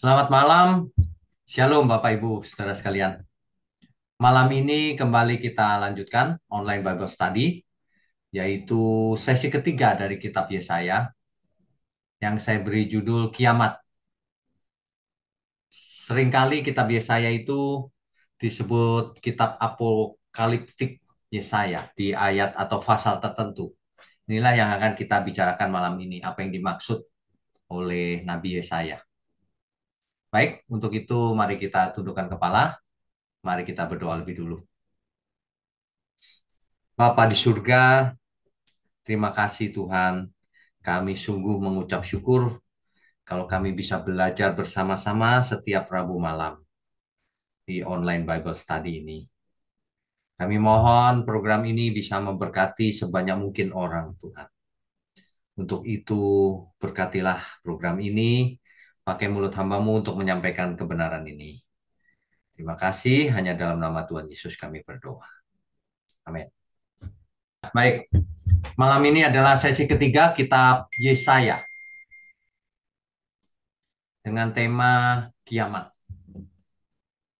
Selamat malam, Shalom Bapak Ibu, saudara sekalian. Malam ini kembali kita lanjutkan online Bible Study, yaitu sesi ketiga dari kitab Yesaya yang saya beri judul Kiamat. Seringkali kitab Yesaya itu disebut kitab apokaliptik Yesaya di ayat atau pasal tertentu. Inilah yang akan kita bicarakan malam ini, apa yang dimaksud oleh Nabi Yesaya. Baik, untuk itu mari kita tundukkan kepala, mari kita berdoa lebih dulu. Bapa di surga, terima kasih Tuhan. Kami sungguh mengucap syukur kalau kami bisa belajar bersama-sama setiap Rabu malam di online Bible Study ini. Kami mohon program ini bisa memberkati sebanyak mungkin orang, Tuhan. Untuk itu, berkatilah program ini, pakai mulut hambamu untuk menyampaikan kebenaran ini. Terima kasih, hanya dalam nama Tuhan Yesus kami berdoa. Amin. Baik, malam ini adalah sesi ketiga kitab Yesaya dengan tema kiamat.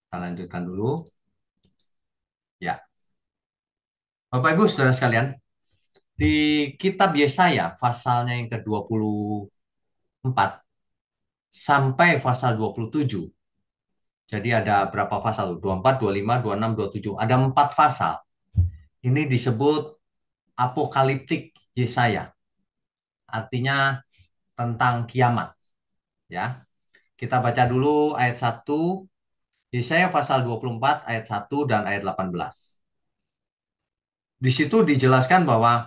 Kita lanjutkan dulu. Ya, Bapak Ibu Saudara sekalian, di kitab Yesaya pasalnya yang ke-24 sampai pasal 27. Jadi ada berapa pasal? 24, 25, 26, 27. Ada 4 pasal. Ini disebut apokaliptik Yesaya. Artinya tentang kiamat, ya. Kita baca dulu ayat 1, Yesaya pasal 24 ayat 1 dan ayat 18. Di situ dijelaskan bahwa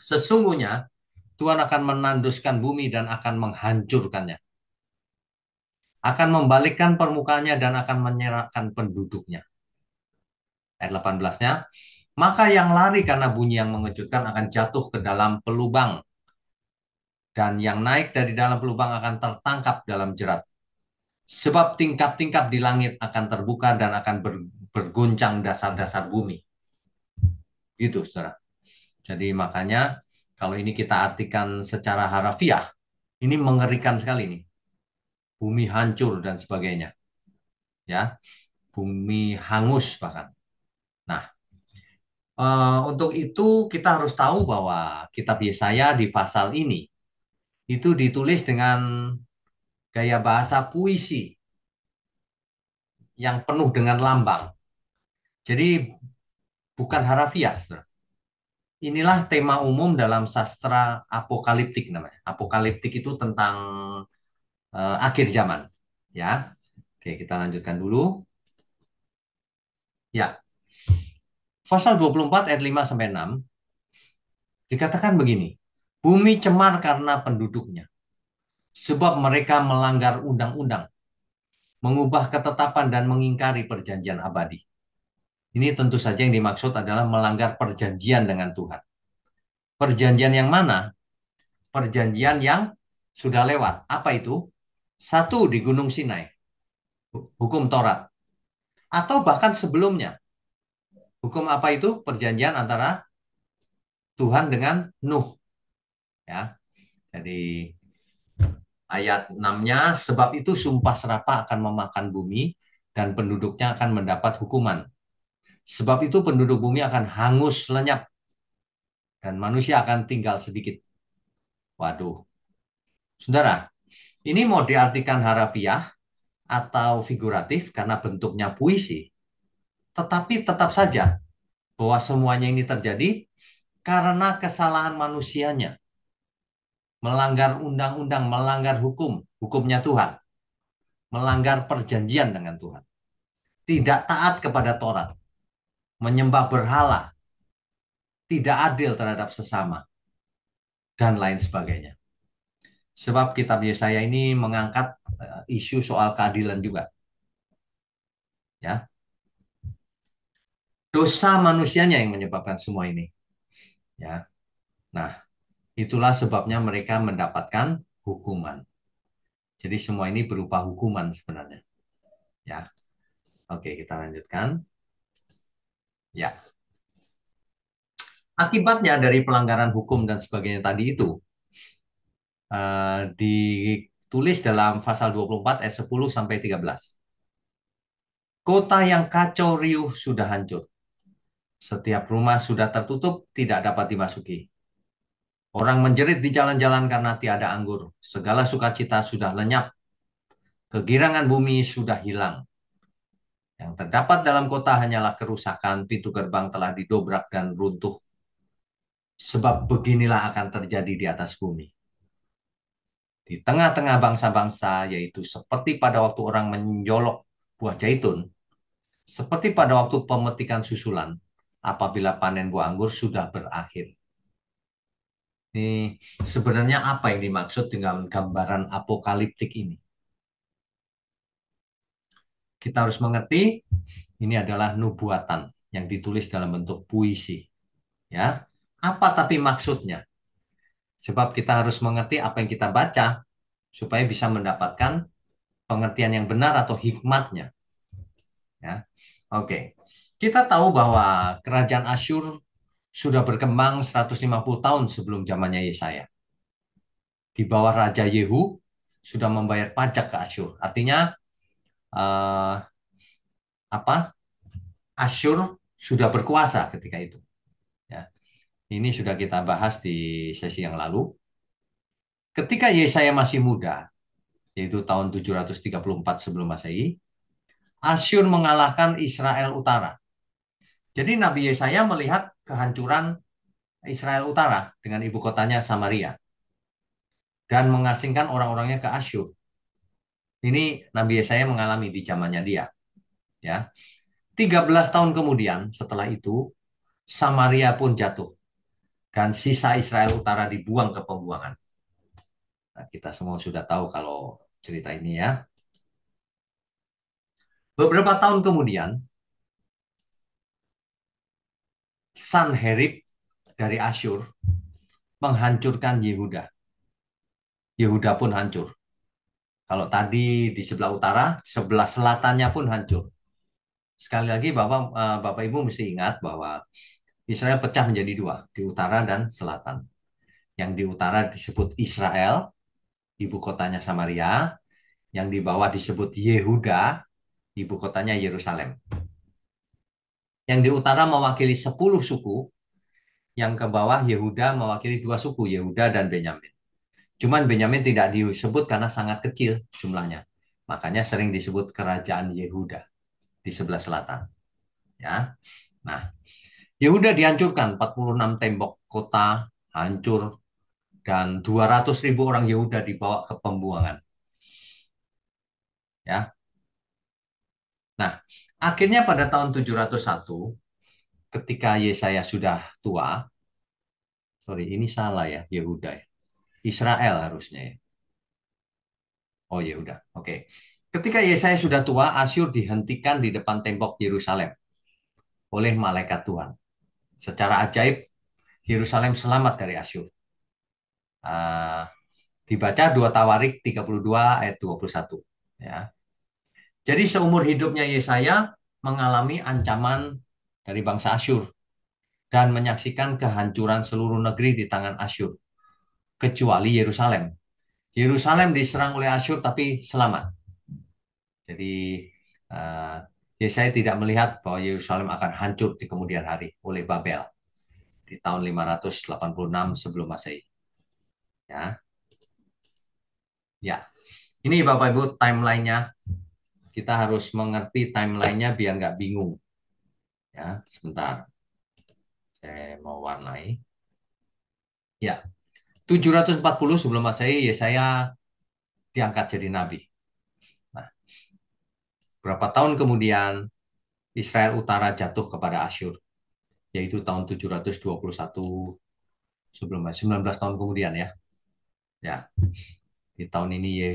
sesungguhnya Tuhan akan menanduskan bumi dan akan menghancurkannya. Akan membalikkan permukaannya dan akan menyerahkan penduduknya. Ayat 18-nya, maka yang lari karena bunyi yang mengejutkan akan jatuh ke dalam pelubang. Dan yang naik dari dalam pelubang akan tertangkap dalam jerat. Sebab tingkap-tingkap di langit akan terbuka dan akan berguncang dasar-dasar bumi. Gitu, saudara. Jadi makanya kalau ini kita artikan secara harafiah, ini mengerikan sekali nih. Bumi hancur dan sebagainya. Ya, bumi hangus bahkan. Nah, untuk itu kita harus tahu bahwa kitab Yesaya di pasal ini itu ditulis dengan gaya bahasa puisi yang penuh dengan lambang. Jadi bukan harafiah, saudara. Inilah tema umum dalam sastra apokaliptik namanya. Apokaliptik itu tentang akhir zaman, ya. Oke, kita lanjutkan dulu. Ya, pasal 24 ayat 5 sampai 6 dikatakan begini. Bumi cemar karena penduduknya, sebab mereka melanggar undang-undang, mengubah ketetapan dan mengingkari perjanjian abadi. Ini tentu saja yang dimaksud adalah melanggar perjanjian dengan Tuhan. Perjanjian yang mana? Perjanjian yang sudah lewat. Apa itu? Satu, di Gunung Sinai, hukum Taurat. Atau bahkan sebelumnya. Hukum apa itu? Perjanjian antara Tuhan dengan Nuh. Ya, jadi ayat 6-nya, sebab itu sumpah serapah akan memakan bumi dan penduduknya akan mendapat hukuman. Sebab itu penduduk bumi akan hangus lenyap dan manusia akan tinggal sedikit. Waduh, saudara, ini mau diartikan harafiah atau figuratif karena bentuknya puisi, tetapi tetap saja bahwa semuanya ini terjadi karena kesalahan manusianya, melanggar undang-undang, melanggar hukum, hukumnya Tuhan, melanggar perjanjian dengan Tuhan, tidak taat kepada Taurat, menyembah berhala, tidak adil terhadap sesama, dan lain sebagainya. Sebab kitab Yesaya ini mengangkat isu soal keadilan juga. Ya, dosa manusianya yang menyebabkan semua ini. Ya, nah itulah sebabnya mereka mendapatkan hukuman. Jadi semua ini berupa hukuman sebenarnya. Ya, oke kita lanjutkan. Ya, akibatnya dari pelanggaran hukum dan sebagainya tadi itu, di Tulis dalam pasal 24 ayat 10 sampai 13. Kota yang kacau riuh sudah hancur. Setiap rumah sudah tertutup, tidak dapat dimasuki. Orang menjerit di jalan-jalan karena tiada anggur. Segala sukacita sudah lenyap. Kegirangan bumi sudah hilang. Yang terdapat dalam kota hanyalah kerusakan, pintu gerbang telah didobrak dan runtuh. Sebab beginilah akan terjadi di atas bumi. Di tengah-tengah bangsa-bangsa, yaitu seperti pada waktu orang menjolok buah zaitun, seperti pada waktu pemetikan susulan, apabila panen buah anggur sudah berakhir. Ini sebenarnya apa yang dimaksud dengan gambaran apokaliptik ini? Kita harus mengerti ini adalah nubuatan yang ditulis dalam bentuk puisi. Ya, apa tapi maksudnya? Sebab kita harus mengerti apa yang kita baca supaya bisa mendapatkan pengertian yang benar atau hikmatnya. Ya, oke. Kita tahu bahwa kerajaan Asyur sudah berkembang 150 tahun sebelum zamannya Yesaya. Di bawah Raja Yehu sudah membayar pajak ke Asyur. Artinya eh, apa? Asyur sudah berkuasa ketika itu. Ya, ini sudah kita bahas di sesi yang lalu. Ketika Yesaya masih muda, yaitu tahun 734 sebelum Masehi, Asyur mengalahkan Israel Utara. Jadi Nabi Yesaya melihat kehancuran Israel Utara dengan ibu kotanya Samaria dan mengasingkan orang-orangnya ke Asyur. Ini Nabi Yesaya mengalami di zamannya dia. Ya, 13 tahun kemudian setelah itu Samaria pun jatuh dan sisa Israel Utara dibuang ke pembuangan. Nah, kita semua sudah tahu kalau cerita ini ya. Beberapa tahun kemudian Sanherib dari Asyur menghancurkan Yehuda. Yehuda pun hancur. Kalau tadi di sebelah utara, sebelah selatannya pun hancur. Sekali lagi Bapak Ibu mesti ingat bahwa Israel pecah menjadi dua, di utara dan selatan. Yang di utara disebut Israel, ibu kotanya Samaria. Yang di bawah disebut Yehuda, ibu kotanya Yerusalem. Yang di utara mewakili 10 suku, yang ke bawah Yehuda mewakili dua suku, Yehuda dan Benyamin. Cuman Benyamin tidak disebut karena sangat kecil jumlahnya. Makanya sering disebut kerajaan Yehuda di sebelah selatan. Ya. Nah, Yehuda dihancurkan, 46 tembok kota hancur dan 200.000 orang Yehuda dibawa ke pembuangan. Ya. Nah, akhirnya pada tahun 701 ketika Yesaya sudah tua, sorry ini salah ya, Yehuda ya. Israel harusnya ya. Oh ya udah, oke. Ketika Yesaya sudah tua, Asyur dihentikan di depan tembok Yerusalem oleh malaikat Tuhan. Secara ajaib, Yerusalem selamat dari Asyur. Uh, dibaca 2 Tawarik 32 ayat 21. Ya. Jadi seumur hidupnya Yesaya mengalami ancaman dari bangsa Asyur dan menyaksikan kehancuran seluruh negeri di tangan Asyur, kecuali Yerusalem. Yerusalem diserang oleh Asyur tapi selamat. Jadi uh, Yesaya tidak melihat bahwa Yerusalem akan hancur di kemudian hari oleh Babel di tahun 586 sebelum Masehi. Ya, ya. Ini Bapak Ibu timelinenya. Kita harus mengerti timelinenya biar nggak bingung. Ya, sebentar. Saya mau warnai. Ya, 740 sebelum Masehi Yesaya diangkat jadi nabi. Nah, berapa tahun kemudian Israel Utara jatuh kepada Asyur, yaitu tahun 721 sebelum 19 tahun kemudian ya. Ya, di tahun ini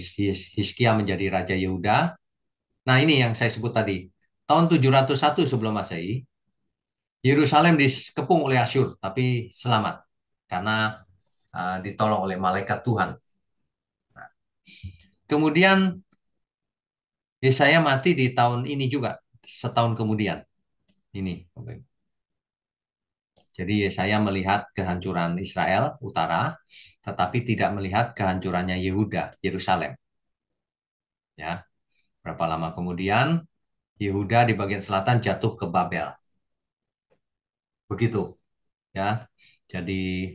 Hizkia menjadi raja Yehuda. Nah, ini yang saya sebut tadi. Tahun 701 sebelum Masehi, Yerusalem dikepung oleh Asyur, tapi selamat karena ditolong oleh malaikat Tuhan. Nah, kemudian Yesaya mati di tahun ini juga, setahun kemudian. Ini. Jadi Yesaya melihat kehancuran Israel utara, tetapi tidak melihat kehancurannya Yehuda, Yerusalem. Ya, berapa lama kemudian Yehuda di bagian selatan jatuh ke Babel. Begitu, ya. Jadi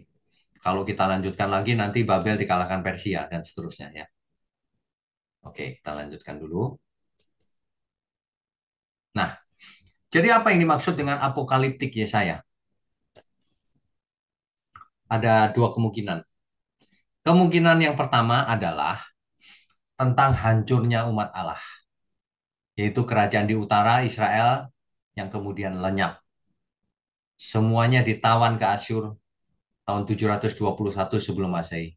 kalau kita lanjutkan lagi nanti Babel dikalahkan Persia dan seterusnya ya. Oke, kita lanjutkan dulu. Nah, jadi apa yang dimaksud dengan apokaliptik Yesaya? Ada dua kemungkinan. Kemungkinan yang pertama adalah tentang hancurnya umat Allah, yaitu kerajaan di utara Israel yang kemudian lenyap. Semuanya ditawan ke Asyur tahun 721 sebelum Masehi.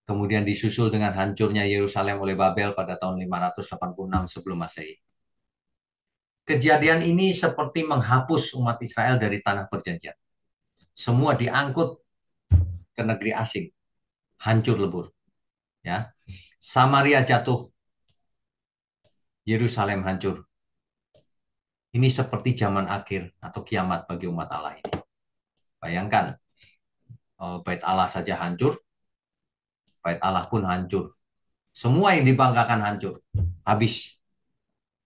Kemudian disusul dengan hancurnya Yerusalem oleh Babel pada tahun 586 sebelum Masehi. Kejadian ini seperti menghapus umat Israel dari tanah perjanjian. Semua diangkut ke negeri asing, hancur lebur. Ya, Samaria jatuh, Yerusalem hancur. Ini seperti zaman akhir atau kiamat bagi umat Allah ini. Bayangkan, bait Allah saja hancur, bait Allah pun hancur. Semua yang dibanggakan hancur, habis.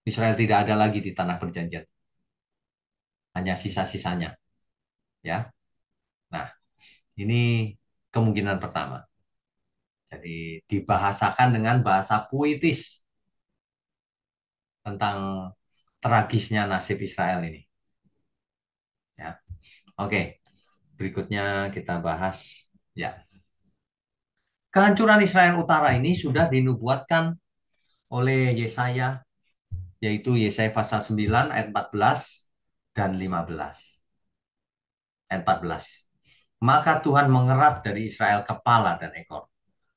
Israel tidak ada lagi di tanah perjanjian, hanya sisa-sisanya. Ya, nah ini kemungkinan pertama. Jadi dibahasakan dengan bahasa puitis tentang tragisnya nasib Israel ini. Ya, oke. Berikutnya kita bahas. Ya, kehancuran Israel Utara ini sudah dinubuatkan oleh Yesaya, yaitu Yesaya pasal 9 ayat 14 dan 15. Ayat 14. Maka Tuhan mengerat dari Israel kepala dan ekor,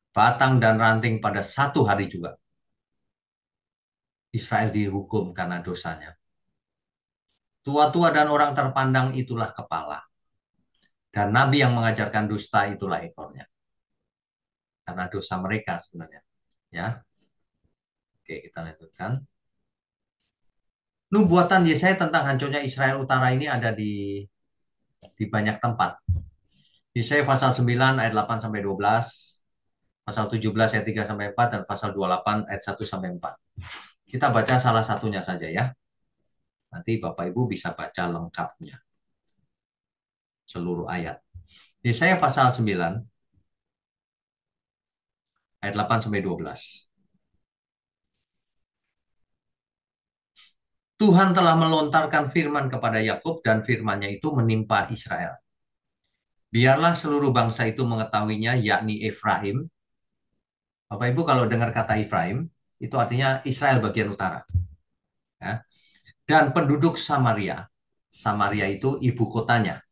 batang dan ranting pada satu hari juga. Israel dihukum karena dosanya. Tua-tua dan orang terpandang itulah kepala. Dan nabi yang mengajarkan dusta itulah ekornya. Karena dosa mereka sebenarnya. Ya, oke kita lanjutkan. Nubuatan Yesaya tentang hancurnya Israel Utara ini ada di banyak tempat. Yesaya pasal 9 ayat 8 sampai 12, pasal 17 ayat 3 sampai 4 dan pasal 28 ayat 1 sampai 4. Kita baca salah satunya saja ya. Nanti Bapak Ibu bisa baca lengkapnya. Seluruh ayat. Yesaya pasal 9 ayat 8 sampai 12. Tuhan telah melontarkan firman kepada Yakub dan firman-Nya itu menimpa Israel. Biarlah seluruh bangsa itu mengetahuinya, yakni Efraim. Bapak Ibu kalau dengar kata Efraim, itu artinya Israel bagian utara. Ya. Dan penduduk Samaria. Samaria itu ibu kotanya.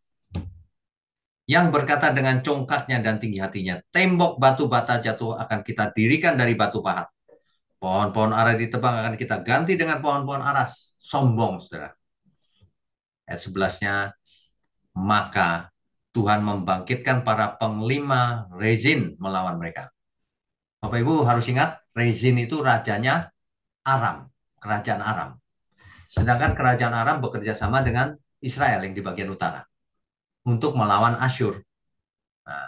Yang berkata dengan congkaknya dan tinggi hatinya, tembok batu bata jatuh akan kita dirikan dari batu pahat. Pohon-pohon ara ditebang akan kita ganti dengan pohon-pohon aras. Sombong, saudara. Ayat 11-nya, maka Tuhan membangkitkan para penglima Rezin melawan mereka. Bapak Ibu harus ingat, Rezin itu rajanya Aram, kerajaan Aram. Sedangkan kerajaan Aram bekerja sama dengan Israel yang di bagian utara untuk melawan Asyur. Nah,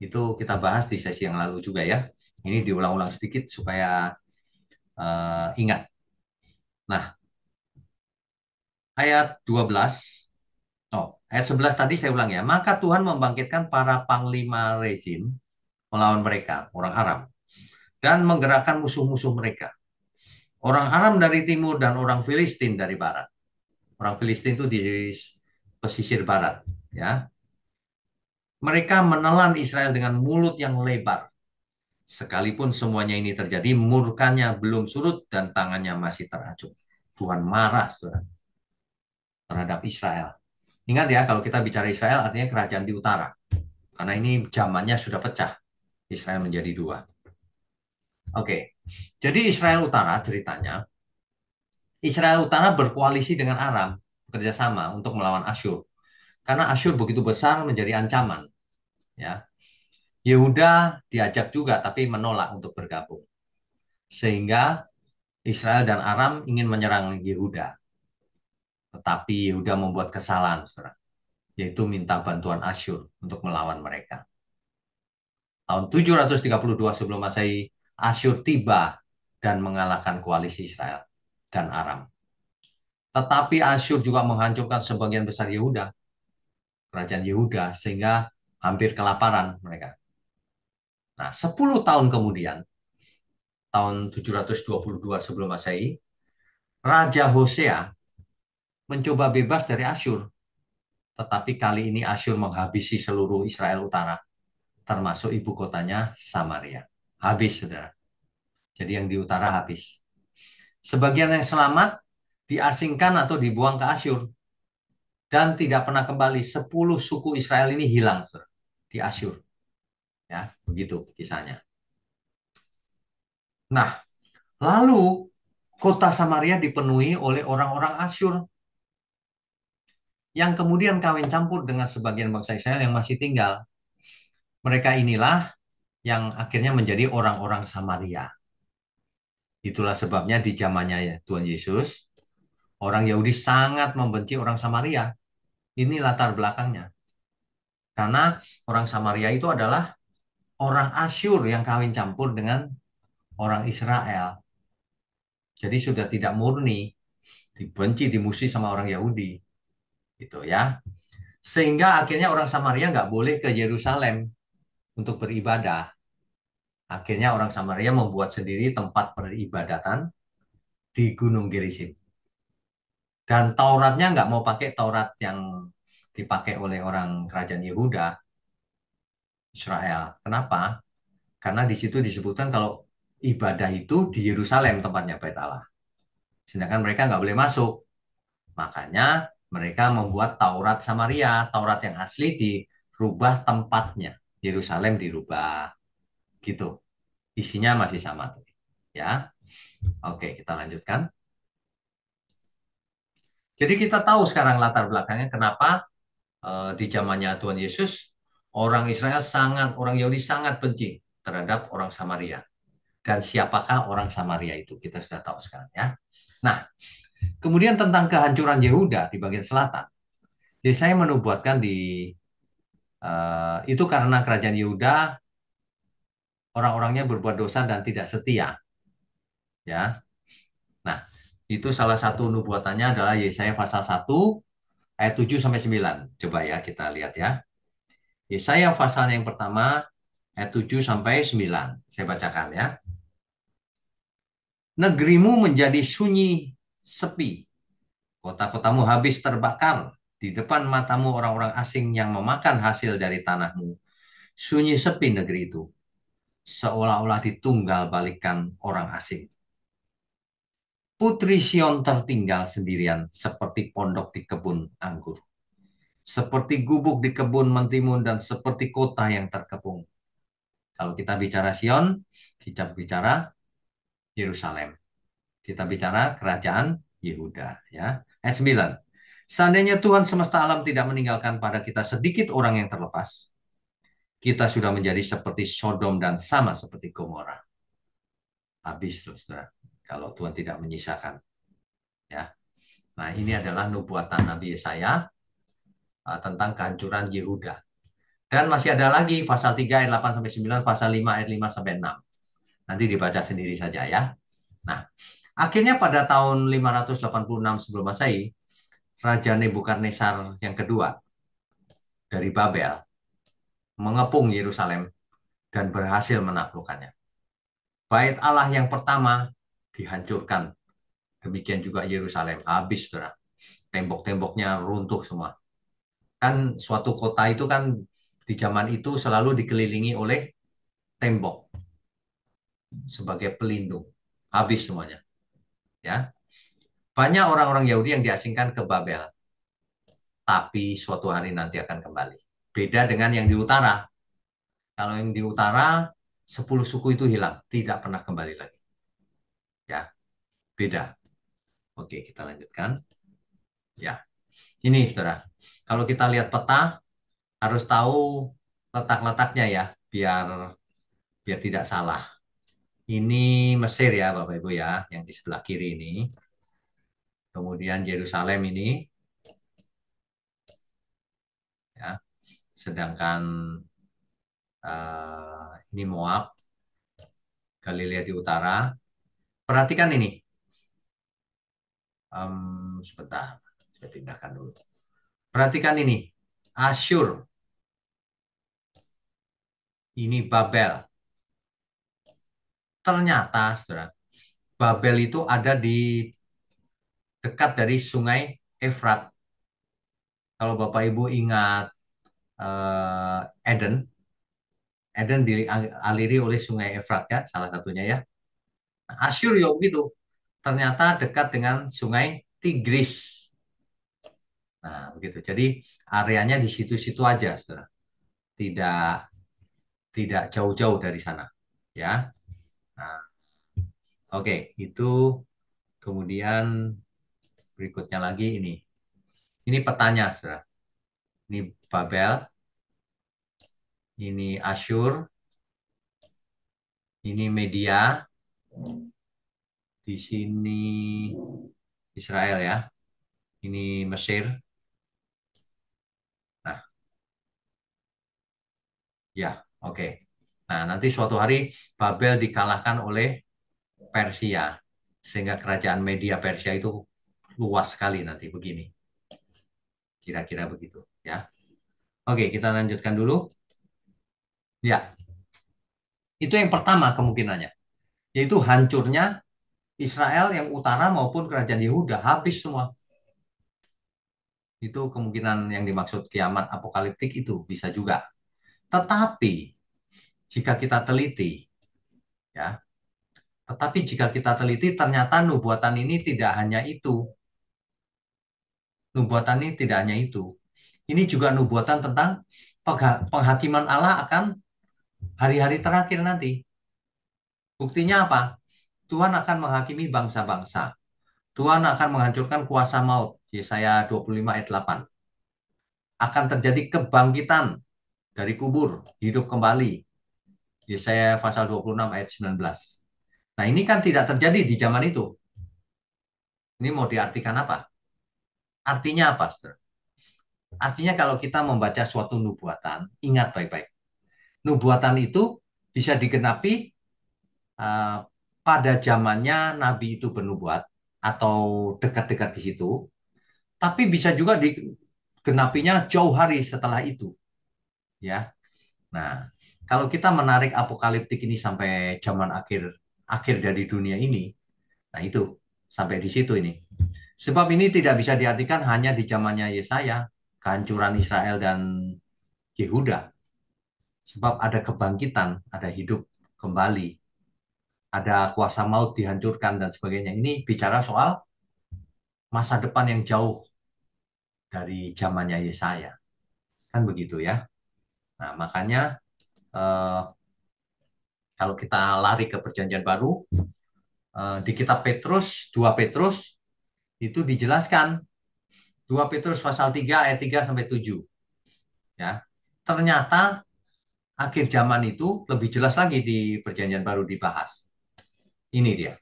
itu kita bahas di sesi yang lalu juga ya. Ini diulang-ulang sedikit supaya ingat. Nah, ayat 12, ayat 11 tadi saya ulang ya. Maka Tuhan membangkitkan para panglima Rezin melawan mereka, orang Aram, dan menggerakkan musuh-musuh mereka. Orang Aram dari timur dan orang Filistin dari barat. Orang Filistin itu di pesisir barat, ya. Mereka menelan Israel dengan mulut yang lebar. Sekalipun semuanya ini terjadi, murkanya belum surut dan tangannya masih teracung. Tuhan marah, saudara, terhadap Israel. Ingat ya, kalau kita bicara Israel artinya kerajaan di utara. Karena ini zamannya sudah pecah. Israel menjadi dua. Oke, jadi Israel Utara ceritanya, Israel Utara berkoalisi dengan Aram, bekerjasama untuk melawan Asyur. Karena Asyur begitu besar menjadi ancaman. Ya, Yehuda diajak juga tapi menolak untuk bergabung. Sehingga Israel dan Aram ingin menyerang Yehuda. Tetapi Yehuda membuat kesalahan, saudara, yaitu minta bantuan Asyur untuk melawan mereka. Tahun 732 sebelum Masehi, Asyur tiba dan mengalahkan koalisi Israel dan Aram. Tetapi Asyur juga menghancurkan sebagian besar Yehuda, kerajaan Yehuda, sehingga hampir kelaparan mereka. Nah, 10 tahun kemudian, tahun 722 sebelum Masehi, Raja Hosea mencoba bebas dari Asyur. Tetapi kali ini Asyur menghabisi seluruh Israel Utara, termasuk ibu kotanya Samaria. Habis, saudara. Jadi yang di utara habis. Sebagian yang selamat diasingkan atau dibuang ke Asyur dan tidak pernah kembali. 10 suku Israel ini hilang, saudara, di Asyur. Ya, begitu kisahnya. Nah, lalu kota Samaria dipenuhi oleh orang-orang Asyur yang kemudian kawin campur dengan sebagian bangsa Israel yang masih tinggal. Mereka inilah yang akhirnya menjadi orang-orang Samaria. Itulah sebabnya di zamannya ya, Tuhan Yesus, orang Yahudi sangat membenci orang Samaria. Ini latar belakangnya. Karena orang Samaria itu adalah orang Asyur yang kawin campur dengan orang Israel. Jadi sudah tidak murni, dibenci, dimusuhi sama orang Yahudi. Gitu ya. Sehingga akhirnya orang Samaria nggak boleh ke Yerusalem untuk beribadah. Akhirnya orang Samaria membuat sendiri tempat peribadatan di Gunung Gerizim. Dan Tauratnya nggak mau pakai Taurat yang dipakai oleh orang kerajaan Yehuda, Israel. Kenapa? Karena di situ disebutkan kalau ibadah itu di Yerusalem tempatnya Bait Allah. Sedangkan mereka nggak boleh masuk. Makanya mereka membuat Taurat Samaria. Taurat yang asli dirubah tempatnya. Yerusalem dirubah. Gitu. Isinya masih sama. Ya. Oke, kita lanjutkan. Jadi kita tahu sekarang latar belakangnya kenapa di zamannya Tuhan Yesus orang Israel sangat, orang Yahudi sangat benci terhadap orang Samaria. Dan siapakah orang Samaria itu? Kita sudah tahu sekarang ya. Nah, kemudian tentang kehancuran Yehuda di bagian selatan. Jadi saya menubuatkan itu karena kerajaan Yehuda orang-orangnya berbuat dosa dan tidak setia, ya. Nah, itu salah satu nubuatannya adalah Yesaya pasal 1 ayat 7 sampai 9. Coba ya kita lihat ya. Yesaya pasalnya yang pertama ayat 7 sampai 9. Saya bacakan ya. Negerimu menjadi sunyi, sepi. Kota-kotamu habis terbakar. Di depan matamu orang-orang asing yang memakan hasil dari tanahmu. Sunyi sepi negeri itu. Seolah-olah ditunggal balikan orang asing. Putri Sion tertinggal sendirian seperti pondok di kebun anggur. Seperti gubuk di kebun mentimun dan seperti kota yang terkepung. Kalau kita bicara Sion, kita bicara Yerusalem. Kita bicara kerajaan Yehuda. Ya. Ayat 9. Seandainya Tuhan semesta alam tidak meninggalkan pada kita sedikit orang yang terlepas, kita sudah menjadi seperti Sodom dan sama seperti Gomora. Habis loh, saudara. Kalau Tuhan tidak menyisakan. Ya. Nah, ini adalah nubuatan Nabi Yesaya tentang kehancuran Yehuda. Dan masih ada lagi pasal 3 ayat 8 sampai 9, pasal 5 ayat 5 sampai 6. Nanti dibaca sendiri saja ya. Nah, akhirnya pada tahun 586 sebelum Masehi, Raja Nebukadnezar yang kedua dari Babel mengepung Yerusalem dan berhasil menaklukkannya. Bait Allah yang pertama dihancurkan. Demikian juga Yerusalem habis, saudara. Tembok-temboknya runtuh semua. Kan suatu kota itu kan di zaman itu selalu dikelilingi oleh tembok sebagai pelindung. Habis semuanya, ya. Banyak orang-orang Yahudi yang diasingkan ke Babel, tapi suatu hari nanti akan kembali. Beda dengan yang di utara. Kalau yang di utara, 10 suku itu hilang, tidak pernah kembali lagi. Ya, beda. Oke, kita lanjutkan. Ya, ini saudara. Kalau kita lihat peta, harus tahu letak-letaknya ya, biar biar tidak salah. Ini Mesir ya, Bapak Ibu ya, yang di sebelah kiri ini. Kemudian Yerusalem ini, ya. Sedangkan ini Moab, Galilea di utara, Perhatikan ini. Sebentar, saya pindahkan dulu. Perhatikan ini. Asyur, ini Babel. Ternyata, saudara, Babel itu ada di dekat dari sungai Efrat. Kalau Bapak Ibu ingat Eden, Eden dialiri oleh sungai Efrat ya, salah satunya ya. Nah, Asyur ya begitu. Ternyata dekat dengan sungai Tigris. Nah, begitu. Jadi areanya di situ-situ aja, saudara. Tidak tidak jauh-jauh dari sana, ya. Nah, oke, itu kemudian berikutnya lagi ini. Ini petanya, saudara. Ini Babel, ini Asyur, ini Media, di sini Israel ya. Ini Mesir. Nah, ya, oke. Nah, nanti suatu hari Babel dikalahkan oleh Persia, sehingga kerajaan Media Persia itu luas sekali nanti begini. Kira-kira begitu ya. Oke, kita lanjutkan dulu. Ya, itu yang pertama kemungkinannya, yaitu hancurnya Israel yang utara maupun kerajaan Yehuda habis semua. Itu kemungkinan yang dimaksud kiamat apokaliptik itu bisa juga. Tetapi jika kita teliti, ya, tetapi jika kita teliti ternyata nubuatan ini tidak hanya itu. Nubuatan ini tidak hanya itu. Ini juga nubuatan tentang penghakiman Allah akan hari-hari terakhir nanti. Buktinya apa? Tuhan akan menghakimi bangsa-bangsa. Tuhan akan menghancurkan kuasa maut. Yesaya 25 ayat 8. Akan terjadi kebangkitan dari kubur, hidup kembali. Yesaya pasal 26 ayat 19. Nah, ini kan tidak terjadi di zaman itu. Ini mau diartikan apa? Artinya apa, Saudara? Artinya kalau kita membaca suatu nubuatan, ingat baik-baik. Nubuatan itu bisa digenapi uh, pada zamannya Nabi itu bernubuat atau dekat-dekat di situ, tapi bisa juga digenapinya jauh hari setelah itu, ya. Nah, kalau kita menarik apokaliptik ini sampai zaman akhir akhir dari dunia ini, nah itu sampai di situ ini. Sebab ini tidak bisa diartikan hanya di zamannya Yesaya, kehancuran Israel dan Yehuda. Sebab ada kebangkitan, ada hidup kembali, ada kuasa maut dihancurkan dan sebagainya. Ini bicara soal masa depan yang jauh dari zamannya Yesaya. Kan begitu ya. Nah, makanya eh, kalau kita lari ke perjanjian baru, di kitab Petrus, 2 Petrus, itu dijelaskan 2 Petrus pasal 3 ayat 3 sampai 7. Ya. Ternyata akhir zaman itu lebih jelas lagi di perjanjian baru dibahas. Ini dia.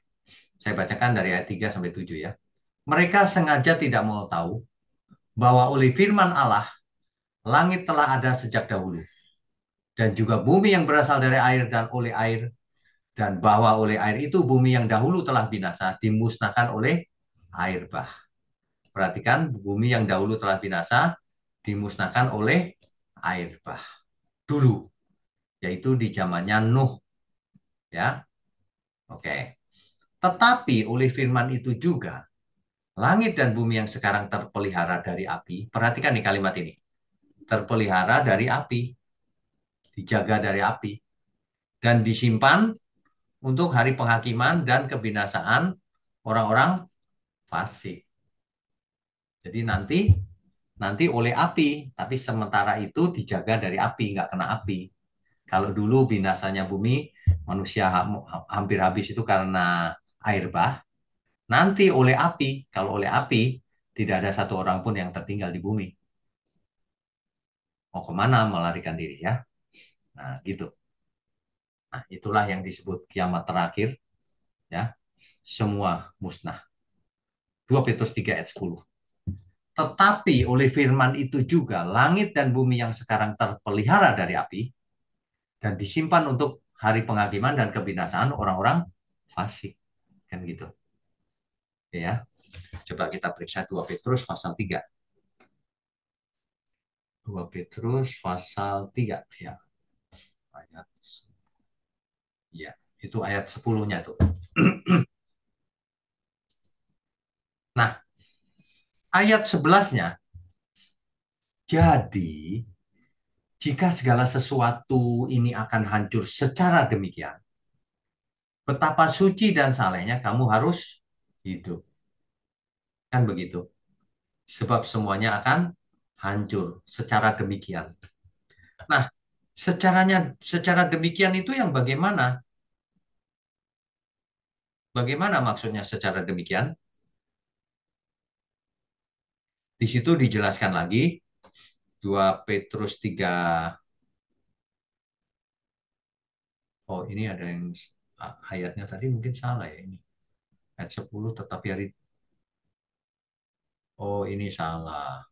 Saya bacakan dari ayat 3 sampai 7 ya. Mereka sengaja tidak mau tahu bahwa oleh firman Allah langit telah ada sejak dahulu dan juga bumi yang berasal dari air dan oleh air, dan bahwa oleh air itu bumi yang dahulu telah binasa dimusnahkan oleh air bah. Perhatikan, bumi yang dahulu telah binasa dimusnahkan oleh air bah. Dulu, yaitu di zamannya Nuh, ya. Oke. Tetapi oleh firman itu juga langit dan bumi yang sekarang terpelihara dari api, perhatikan nih kalimat ini. Terpelihara dari api, dijaga dari api, dan disimpan untuk hari penghakiman dan kebinasaan orang-orang fasik. Jadi nanti oleh api, tapi sementara itu dijaga dari api, nggak kena api. Kalau dulu binasanya bumi, manusia hampir habis itu karena air bah. Nanti oleh api, kalau oleh api, tidak ada satu orang pun yang tertinggal di bumi. Mau kemana melarikan diri ya? Nah, gitu. Nah, itulah yang disebut kiamat terakhir, ya. Semua musnah. 2 Petrus 3 ayat 10. Tetapi oleh firman itu juga langit dan bumi yang sekarang terpelihara dari api dan disimpan untuk hari penghakiman dan kebinasaan orang-orang fasik. Kan gitu. Oke ya. Coba kita periksa 2 Petrus pasal 3. 2 Petrus pasal 3 ya. Ayat ya, itu ayat 10-nya tuh. Nah, ayat 11-nya, jadi jika segala sesuatu ini akan hancur secara demikian, betapa suci dan salehnya kamu harus hidup. Kan begitu. Sebab semuanya akan hancur secara demikian. Nah, secara demikian itu yang bagaimana? Bagaimana maksudnya secara demikian? Di situ dijelaskan lagi 2 Petrus 3. Oh, ini ada yang ayatnya tadi mungkin salah ya ini. Ayat 10 tetapi hari. Oh, ini salah.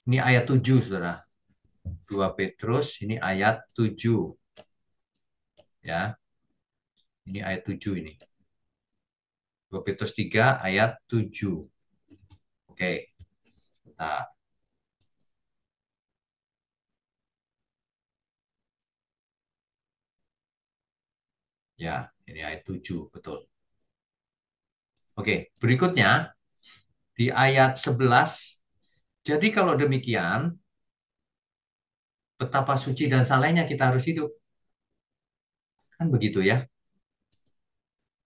Ini ayat 7, Saudara. 2 Petrus ini ayat 7 ya. Ini ayat 7 ini. 2 Petrus 3 ayat 7. Oke. Nah, ya, ini ayat 7 betul. Oke, berikutnya di ayat 11. Jadi kalau demikian, betapa suci dan salehnya kita harus hidup. Kan begitu ya.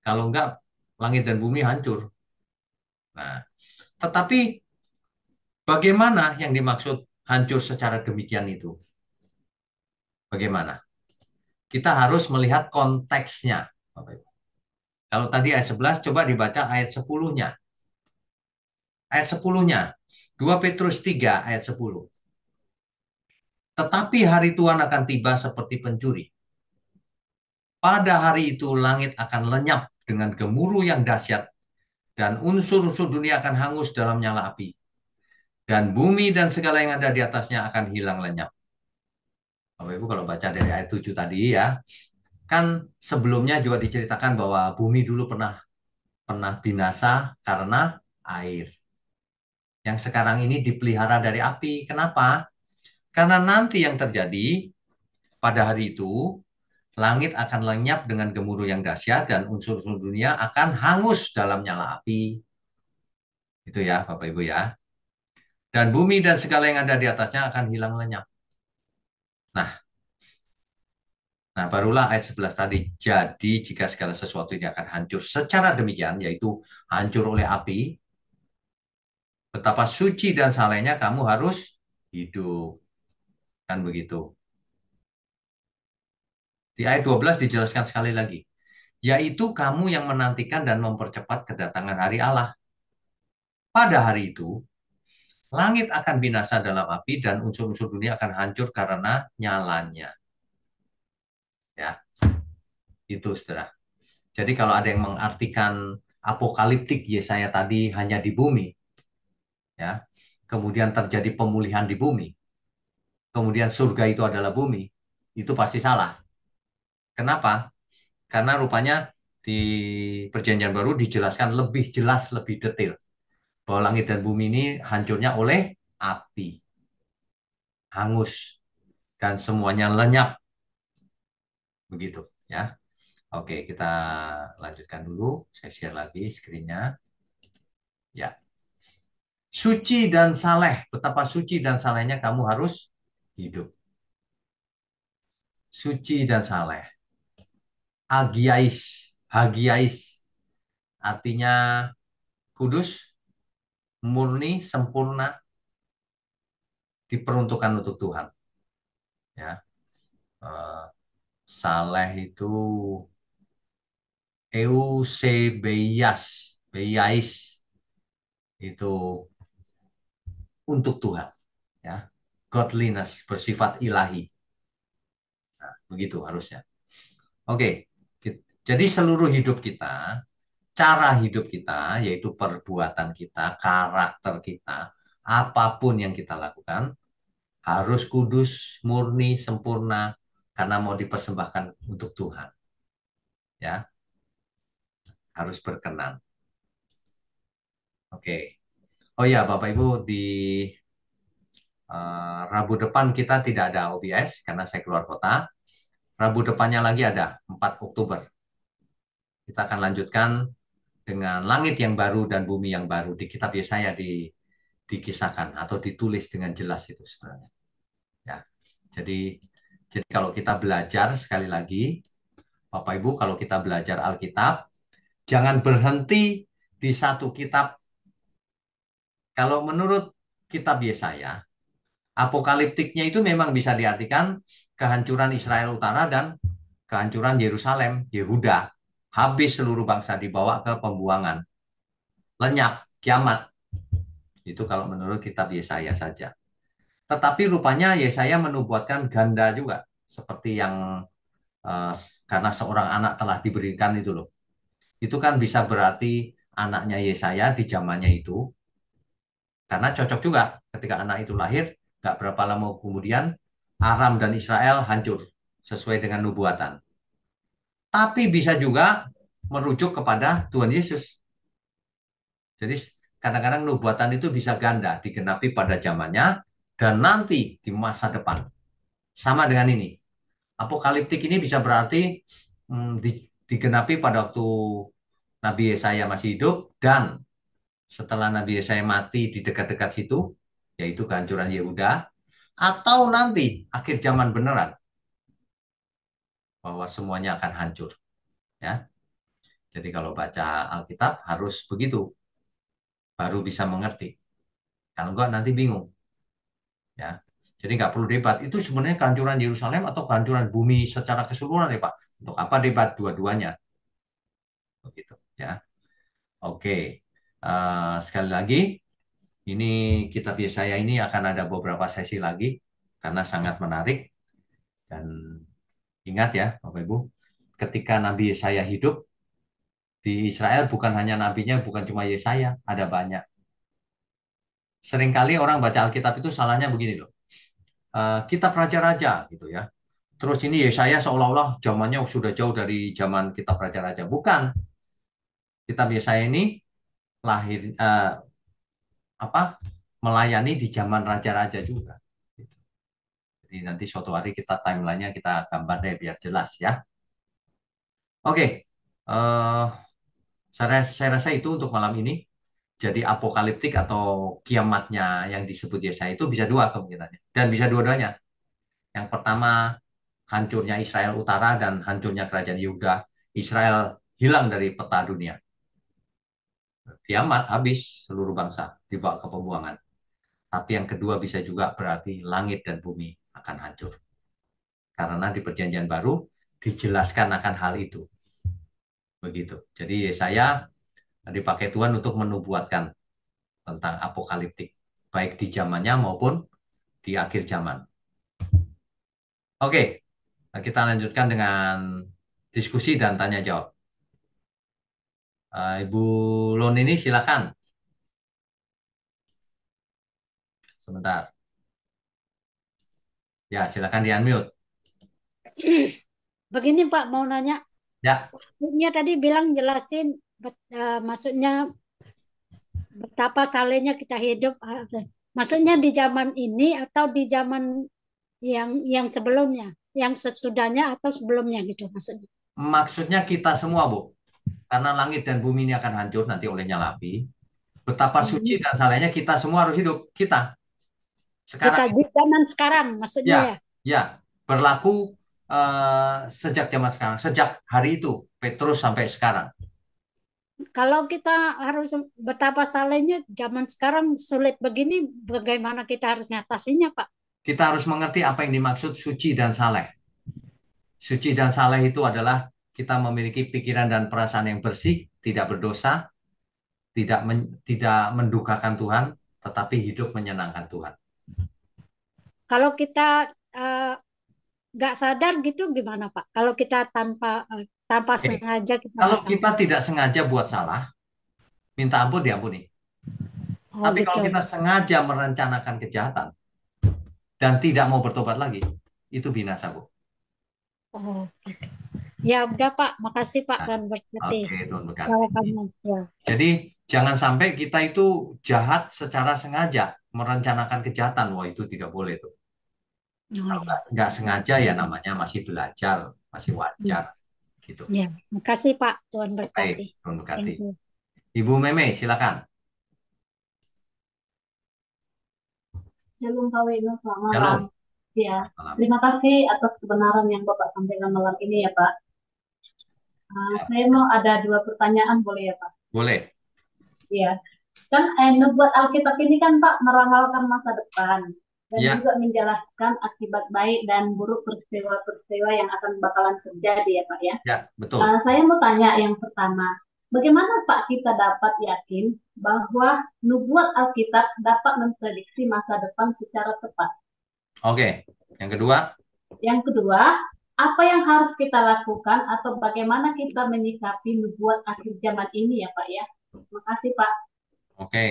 Kalau enggak, langit dan bumi hancur. Nah, tetapi bagaimana yang dimaksud hancur secara demikian itu? Bagaimana? Kita harus melihat konteksnya. Kalau tadi ayat 11, coba dibaca ayat 10-nya. Ayat 10-nya. 2 Petrus 3 ayat 10. Tetapi hari Tuhan akan tiba seperti pencuri. Pada hari itu langit akan lenyap dengan gemuruh yang dahsyat dan unsur-unsur dunia akan hangus dalam nyala api. Dan bumi dan segala yang ada di atasnya akan hilang lenyap. Bapak Ibu kalau baca dari ayat 7 tadi ya, kan sebelumnya juga diceritakan bahwa bumi dulu pernah pernah binasa karena air. Yang sekarang ini dipelihara dari api. Kenapa? Karena nanti yang terjadi pada hari itu, langit akan lenyap dengan gemuruh yang dahsyat dan unsur-unsur dunia akan hangus dalam nyala api. Itu ya, Bapak Ibu ya. Dan bumi dan segala yang ada di atasnya akan hilang lenyap. Nah, barulah ayat 11 tadi. Jadi jika segala sesuatu ini akan hancur secara demikian, yaitu hancur oleh api, betapa suci dan salehnya kamu harus hidup. Kan begitu. Di ayat 12 dijelaskan sekali lagi. Yaitu kamu yang menantikan dan mempercepat kedatangan hari Allah. Pada hari itu, langit akan binasa dalam api dan unsur-unsur dunia akan hancur karena nyalanya. Ya, itu saudara. Jadi kalau ada yang mengartikan apokaliptik Yesaya tadi hanya di bumi, ya, kemudian terjadi pemulihan di bumi, kemudian surga itu adalah bumi, itu pasti salah. Kenapa? Karena rupanya di Perjanjian Baru dijelaskan lebih jelas, lebih detail bahwa langit dan bumi ini hancurnya oleh api, hangus, dan semuanya lenyap. Begitu, ya. Oke, kita lanjutkan dulu. Saya share lagi screen-nya. Ya. Suci dan saleh. Betapa suci dan salehnya kamu harus hidup. Suci dan saleh. Agiais. Hagiais. Artinya kudus, murni, sempurna, diperuntukkan untuk Tuhan. Ya. Eh, saleh itu eusebeias. Beiais. Itu untuk Tuhan. Ya. Godliness, bersifat ilahi. Nah, begitu harusnya. Oke, jadi seluruh hidup kita, cara hidup kita, yaitu perbuatan kita, karakter kita, apapun yang kita lakukan, harus kudus, murni, sempurna, karena mau dipersembahkan untuk Tuhan. Ya, harus berkenan. Oke. Oh ya, Bapak Ibu, di Rabu depan kita tidak ada OBS karena saya keluar kota. Rabu depannya lagi ada 4 Oktober. Kita akan lanjutkan dengan langit yang baru dan bumi yang baru di kitab Yesaya dikisahkan atau ditulis dengan jelas itu sebenarnya. Ya. Jadi kalau kita belajar sekali lagi, Bapak Ibu, kalau kita belajar Alkitab, jangan berhenti di satu kitab. Kalau menurut kitab Yesaya, apokaliptiknya itu memang bisa diartikan kehancuran Israel Utara dan kehancuran Yerusalem, Yehuda. Habis seluruh bangsa dibawa ke pembuangan. Lenyap, kiamat. Itu kalau menurut kitab Yesaya saja. Tetapi rupanya Yesaya menubuatkan ganda juga. Seperti yang eh, karena seorang anak telah diberikan itu loh. Itu kan bisa berarti anaknya Yesaya di zamannya itu. Karena cocok juga ketika anak itu lahir, gak berapa lama kemudian Aram dan Israel hancur sesuai dengan nubuatan. Tapi bisa juga merujuk kepada Tuhan Yesus. Jadi kadang-kadang nubuatan itu bisa ganda, digenapi pada zamannya dan nanti di masa depan. Sama dengan ini. Apokaliptik ini bisa berarti digenapi pada waktu Nabi Yesaya masih hidup dan setelah Nabi Yesaya mati di dekat-dekat situ, yaitu kehancuran Yehuda, atau nanti akhir zaman beneran bahwa semuanya akan hancur. Ya, jadi kalau baca Alkitab harus begitu, baru bisa mengerti. Kalau enggak nanti bingung. Ya, jadi nggak perlu debat. Itu sebenarnya kehancuran Yerusalem atau kehancuran bumi secara keseluruhan ya Pak. Untuk apa debat dua-duanya? Begitu. Ya, oke. Sekali lagi, ini kitab Yesaya ini akan ada beberapa sesi lagi karena sangat menarik dan ingat ya Bapak Ibu, ketika Nabi Yesaya hidup di Israel bukan hanya nabinya bukan cuma Yesaya, ada banyak. Seringkali orang baca Alkitab itu salahnya begini loh. Kitab raja-raja gitu ya. Terus ini Yesaya seolah-olah zamannya sudah jauh dari zaman kitab raja-raja. Bukan. Kitab Yesaya ini lahir apa melayani di zaman raja-raja juga. Jadi nanti suatu hari kita timelinenya kita gambar deh biar jelas ya. Oke, saya rasa itu untuk malam ini. Jadi apokaliptik atau kiamatnya yang disebut Yesaya itu bisa dua kemungkinannya. Dan bisa dua-duanya. Yang pertama, hancurnya Israel Utara dan hancurnya kerajaan Yehuda. Israel hilang dari peta dunia. Kiamat habis seluruh bangsa dibawa ke pembuangan. Tapi yang kedua bisa juga berarti langit dan bumi akan hancur. Karena di perjanjian baru dijelaskan akan hal itu. Begitu. Jadi saya dipakai Tuhan untuk menubuatkan tentang apokaliptik. Baik di zamannya maupun di akhir zaman. Oke, kita lanjutkan dengan diskusi dan tanya jawab. Ibu Lon ini silakan. Sebentar. Ya, silakan di-unmute. Begini Pak, mau nanya. Ya, Maksudnya tadi bilang jelasin, maksudnya betapa salehnya kita hidup. Maksudnya di zaman ini atau di zaman yang sebelumnya, yang sesudahnya atau sebelumnya gitu maksudnya. maksudnya kita semua, Bu. Karena langit dan bumi ini akan hancur nanti oleh nyala api. Betapa suci Hmm. dan salehnya kita semua harus hidup. Kita. Kita Sekarang di zaman sekarang maksudnya ya, ya. ya, berlaku sejak zaman sekarang, sejak hari itu, Petrus sampai sekarang. Kalau kita harus betapa salehnya zaman sekarang sulit begini, bagaimana kita harus nyatasinya Pak? Kita harus mengerti apa yang dimaksud suci dan saleh. Suci dan saleh itu adalah kita memiliki pikiran dan perasaan yang bersih, tidak berdosa, tidak mendukakan Tuhan, tetapi hidup menyenangkan Tuhan. Kalau kita eh, nggak sadar gitu gimana Pak? Kalau kita tanpa Oke. sengaja kita Kalau nggak tahu. kita tidak sengaja buat salah, minta ampun diampuni. Oh Tapi kalau gitu. kita sengaja merencanakan kejahatan dan tidak mau bertobat lagi, itu binasa, Bu. Oh gitu. Ya udah Pak, makasih Pak, Nah, Tuhan berkati. oke, Tuhan berkati. Jawabannya. Ya. Jadi jangan sampai kita itu jahat secara sengaja, merencanakan kejahatan. Wah, itu tidak boleh tuh. Oh Kalau ya. nggak sengaja ya namanya masih belajar, masih Hmm. wajar gitu. Ya, makasih Pak, Tuhan Baik, berkati. Tuhan Thank berkati. you. Ibu Meme, silakan. Shalom Kak Weno, selamat malam. Shalom. Ya, Malam. terima kasih atas kebenaran yang Bapak sampaikan malam ini ya Pak. Ya, Saya mau ada dua pertanyaan boleh ya Pak? boleh. Iya, kan nubuat Alkitab ini kan Pak meramalkan masa depan dan Ya, juga menjelaskan akibat baik dan buruk peristiwa-peristiwa yang akan bakalan terjadi ya Pak ya. ya, betul. Saya mau tanya yang pertama, bagaimana Pak kita dapat yakin bahwa nubuat Alkitab dapat memprediksi masa depan secara tepat? Oke. Yang kedua, Yang kedua, apa yang harus kita lakukan atau bagaimana kita menyikapi nubuat akhir zaman ini ya Pak ya? Terima kasih Pak. oke.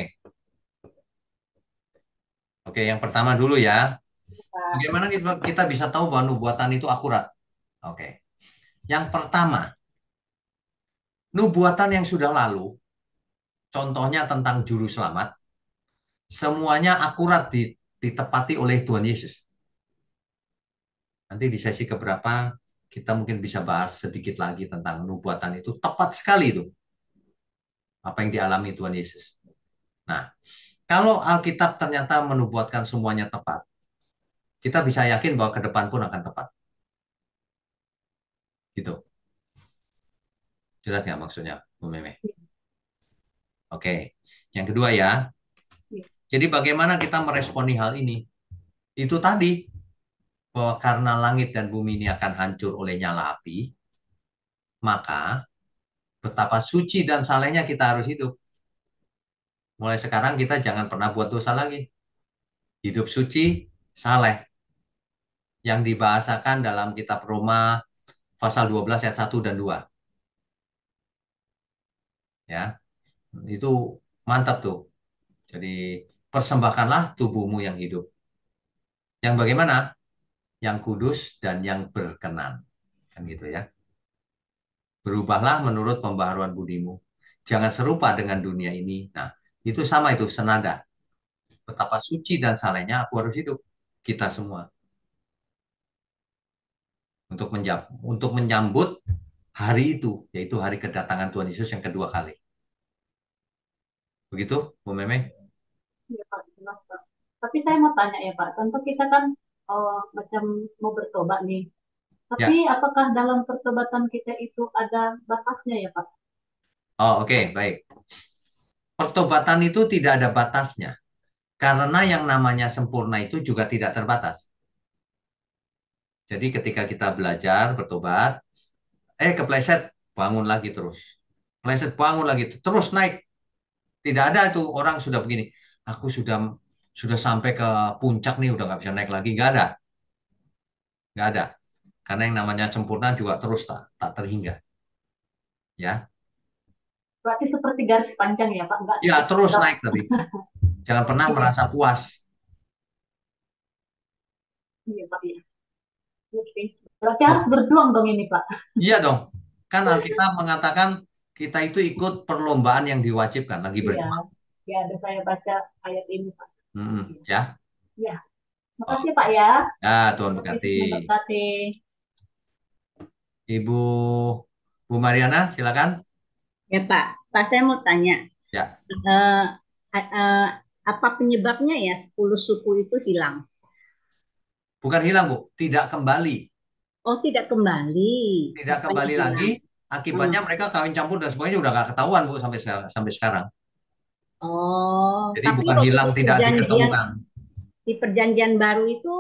Oke, yang pertama dulu ya. Pak. Bagaimana kita bisa tahu bahwa nubuatan itu akurat? Oke. Yang pertama, nubuatan yang sudah lalu, contohnya tentang juru selamat, semuanya akurat ditepati oleh Tuhan Yesus. Nanti di sesi keberapa kita mungkin bisa bahas sedikit lagi tentang nubuatan itu tepat sekali itu apa yang dialami Tuhan Yesus. Nah, kalau Alkitab ternyata menubuatkan semuanya tepat, kita bisa yakin bahwa ke depan pun akan tepat. Gitu. Jelas nggak maksudnya, Bu Meme? Oke. Yang kedua ya, jadi bagaimana kita meresponi hal ini? Itu tadi, bahwa karena langit dan bumi ini akan hancur oleh nyala api, maka betapa suci dan salehnya kita harus hidup. Mulai sekarang kita jangan pernah buat dosa lagi. Hidup suci, saleh. Yang dibahasakan dalam kitab Roma pasal 12 ayat 1 dan 2. Ya, itu mantap tuh. Jadi persembahkanlah tubuhmu yang hidup. Yang bagaimana? Yang kudus dan yang berkenan. Kan gitu ya. Berubahlah menurut pembaharuan budimu. Jangan serupa dengan dunia ini. Nah, itu sama itu senada. Betapa suci dan salehnya aku harus hidup. Kita semua. Untuk menyambut hari itu, yaitu hari kedatangan Tuhan Yesus yang kedua kali. Begitu, Bu Meme? Iya Pak, jelas Pak. Tapi saya mau tanya ya Pak, contoh kita kan macam mau bertobat nih. Tapi Ya. apakah dalam pertobatan kita itu ada batasnya ya Pak? Oh, oke, baik. Pertobatan itu tidak ada batasnya. Karena yang namanya sempurna itu juga tidak terbatas. Jadi ketika kita belajar bertobat, kepleset, bangun lagi terus. Kepleset, bangun lagi terus naik. Tidak ada itu orang sudah begini. Aku sudah sampai ke puncak nih, udah nggak bisa naik lagi. Nggak ada, nggak ada. Karena yang namanya sempurna juga terus tak terhingga. Ya, Berarti seperti garis panjang ya Pak, nggak ya terus titik-titik. naik tapi jangan pernah Iya, merasa puas. iya Pak ya. Oke. Berarti harus berjuang dong ini Pak. Iya dong. Kan Alkitab mengatakan kita itu ikut perlombaan yang diwajibkan, lagi Iya, berjuang. ya ada saya baca ayat ini Pak. Ya. Iya, Oh, makasih Pak ya. ya, Tuhan Tuhan berkati. Yesus memberkati. Ibu Bu Mariana, silakan. Ya Pak, Pak saya mau tanya, Ya, eh, eh, apa penyebabnya ya 10 suku itu hilang? bukan hilang, Bu, tidak kembali. Oh tidak kembali, Tidak bukannya kembali lagi, hilang. akibatnya Hmm. mereka kawin campur dan sebagainya udah nggak ketahuan, Bu, sampai sekarang. Oh, Jadi tapi bukan waktu hilang, tidak diketemukan. di perjanjian baru itu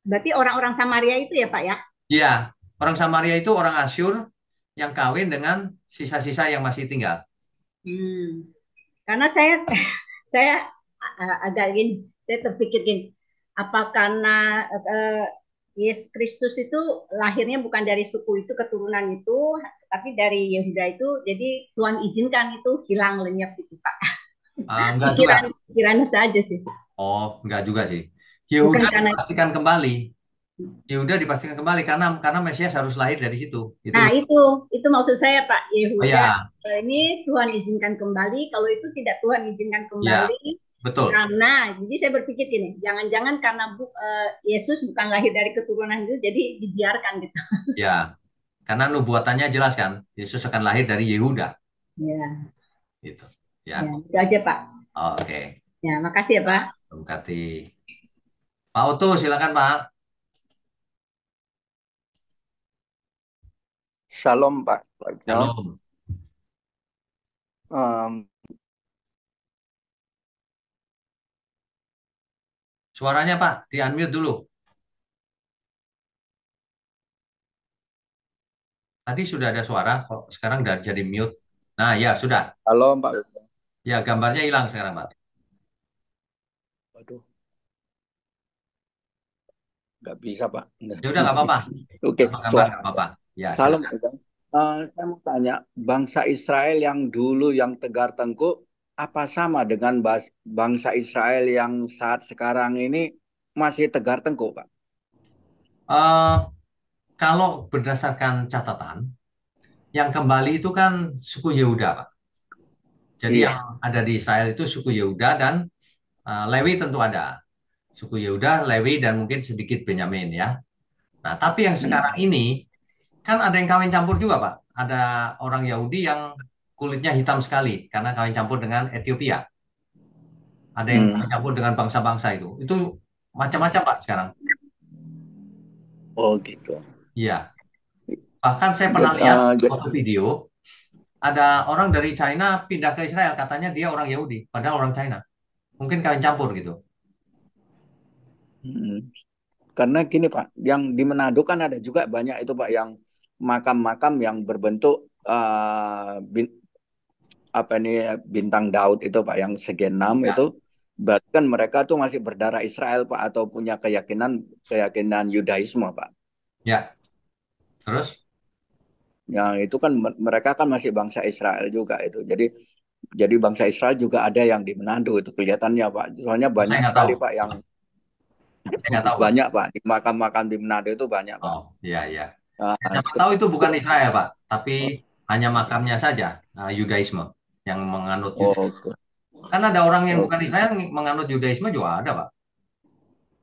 berarti orang-orang Samaria itu ya Pak ya? Iya, orang Samaria itu orang Asyur yang kawin dengan sisa-sisa yang masih tinggal. Hmm. Karena saya agak gini, saya terpikir gini, apa karena Yesus Kristus itu lahirnya bukan dari suku itu keturunan itu, tapi dari Yehuda itu, jadi Tuhan izinkan itu hilang lenyap itu Pak. Enggak juga. Pikiran saja sih. Oh, enggak juga sih. Bukan Yehuda karena dipastikan kembali. Yehuda dipastikan kembali karena Mesias harus lahir dari situ. Itu Nah, loh. itu maksud saya Pak Oh Yehuda. ya, Ini Tuhan izinkan kembali, kalau itu tidak Tuhan izinkan ya, kembali betul. karena, jadi saya berpikir gini, jangan-jangan karena Yesus bukan lahir dari keturunan itu, jadi dibiarkan gitu. Ya, karena nubuatannya jelas kan, Yesus akan lahir dari Yehuda. Ya, Gitu. ya, Ya, itu aja Pak. oke. Ya, makasih ya Pak. Berkati. Pak Oto, silakan Pak. Shalom Pak Wagno. Shalom. Em, Suaranya Pak, di unmute dulu. Tadi sudah ada suara, kok sekarang udah jadi mute. Nah, ya sudah. Shalom Pak Wagno. Ya, gambarnya hilang sekarang Pak. Waduh, nggak bisa Pak. Ya udah nggak apa-apa. Oke, Tanpa gambar nggak apa-apa. Ya, Shalom silakan. Pak Wagno. Saya mau tanya, bangsa Israel yang dulu yang tegar tengkuk, apa sama dengan bangsa Israel yang saat sekarang ini masih tegar tengkuk Pak? Eh, kalau berdasarkan catatan, yang kembali itu kan suku Yehuda Pak. Jadi Iya. yang ada di Israel itu suku Yehuda dan Lewi tentu ada. Suku Yehuda, Lewi, dan mungkin sedikit Benyamin ya. Nah, tapi yang sekarang ini kan ada yang kawin campur juga, Pak. Ada orang Yahudi yang kulitnya hitam sekali karena kawin campur dengan Ethiopia. Ada yang kawin campur dengan bangsa-bangsa itu. Itu macam-macam, Pak, sekarang. Oh gitu. Iya. Bahkan saya pernah lihat waktu video, ada orang dari China pindah ke Israel, katanya dia orang Yahudi, padahal orang China. Mungkin kawin campur gitu. Karena gini Pak, yang di Manado kan ada juga banyak itu Pak yang makam-makam yang berbentuk apa ini bintang Daud itu Pak yang segi 6 Ya. itu, bahkan mereka tuh masih berdarah Israel Pak atau punya keyakinan Yudaisme Pak. Ya. Terus? Yang itu kan mereka kan masih bangsa Israel juga itu. Jadi bangsa Israel juga ada yang di Manado itu kelihatannya Pak. Soalnya Saya banyak nggak tahu. sekali Pak yang Saya nggak tahu, Pak. banyak Pak di makam-makam di Manado itu banyak Pak. Oh, iya, iya. Nah, Siapa tahu itu bukan Israel, Pak, tapi hanya makamnya saja, Yudaisme, yang menganut Yudaisme. oh, Kan ada orang yang oh, bukan Israel menganut Yudaisme juga ada, Pak.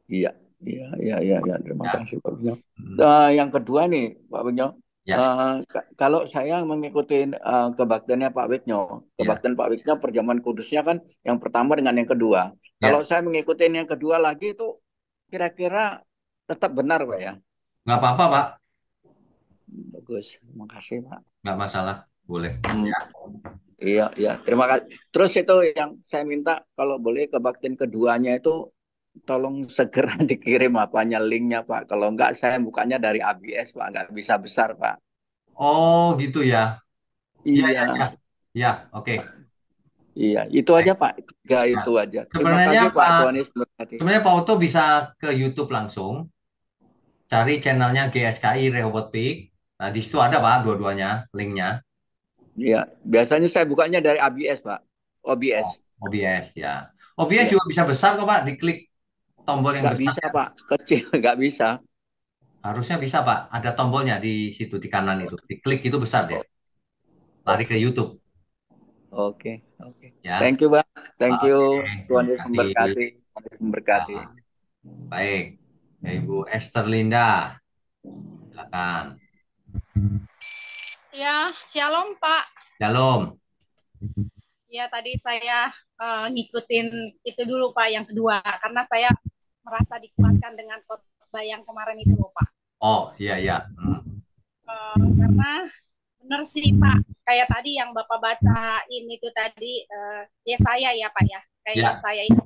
iya, iya, iya, iya, iya. Terima Ya. kasih Pak Binyo. Hmm. Yang kedua nih Pak Binyo, Ya. kalau saya mengikuti kebaktiannya Pak Wigno, Ya. kebaktian Pak Wigno perjamuan kudusnya kan yang pertama dengan yang kedua. Kalau Ya. saya mengikuti yang kedua lagi itu kira-kira tetap benar Pak ya? Nggak apa-apa, Pak. Bagus, terima kasih Pak. Nggak masalah. Boleh. Ya. Iya, iya, terima kasih. Terus itu yang saya minta kalau boleh kebaktian keduanya itu tolong segera dikirim apanya linknya Pak. Kalau enggak saya bukanya dari ABS Pak, nggak bisa besar Pak. Oh, gitu ya. Ya, ya, Iya, ya. Ya, oke. iya, itu aja Baik. Pak. Tiga Ya. itu aja. Terima Sebenarnya kasih Pak. Pak, Tuhan Yesus memberkati. sebenarnya Pak Oto bisa ke YouTube langsung, cari channelnya GSKI Rehoboth Peak. Nah, di situ ada Pak dua-duanya linknya. Iya, biasanya saya bukanya dari ABS Pak. OBS. Oh, OBS ya. OBS Iya, juga bisa besar kok Pak, diklik tombol yang nggak besar. bisa Pak. Kecil nggak bisa. Harusnya bisa Pak, ada tombolnya di situ di kanan itu. Diklik itu besar deh. Lari ke YouTube Oke, oke. ya. Thank you Pak. Thank you. Oke, Tuhan terima Yesus kasih. memberkati. Tuhan Yesus memberkati. Ya, baik. Ya, Ibu Esther Linda, silakan. Ya, shalom Pak. Shalom. Ya, tadi saya ngikutin itu dulu Pak, yang kedua. Karena saya merasa dikuatkan dengan khotbah yang kemarin itu loh Pak. Oh, iya, iya. Karena benar sih Pak, kayak tadi yang Bapak bacain itu tadi, Yesaya ya Pak ya. Kayak Ya. Yesaya itu.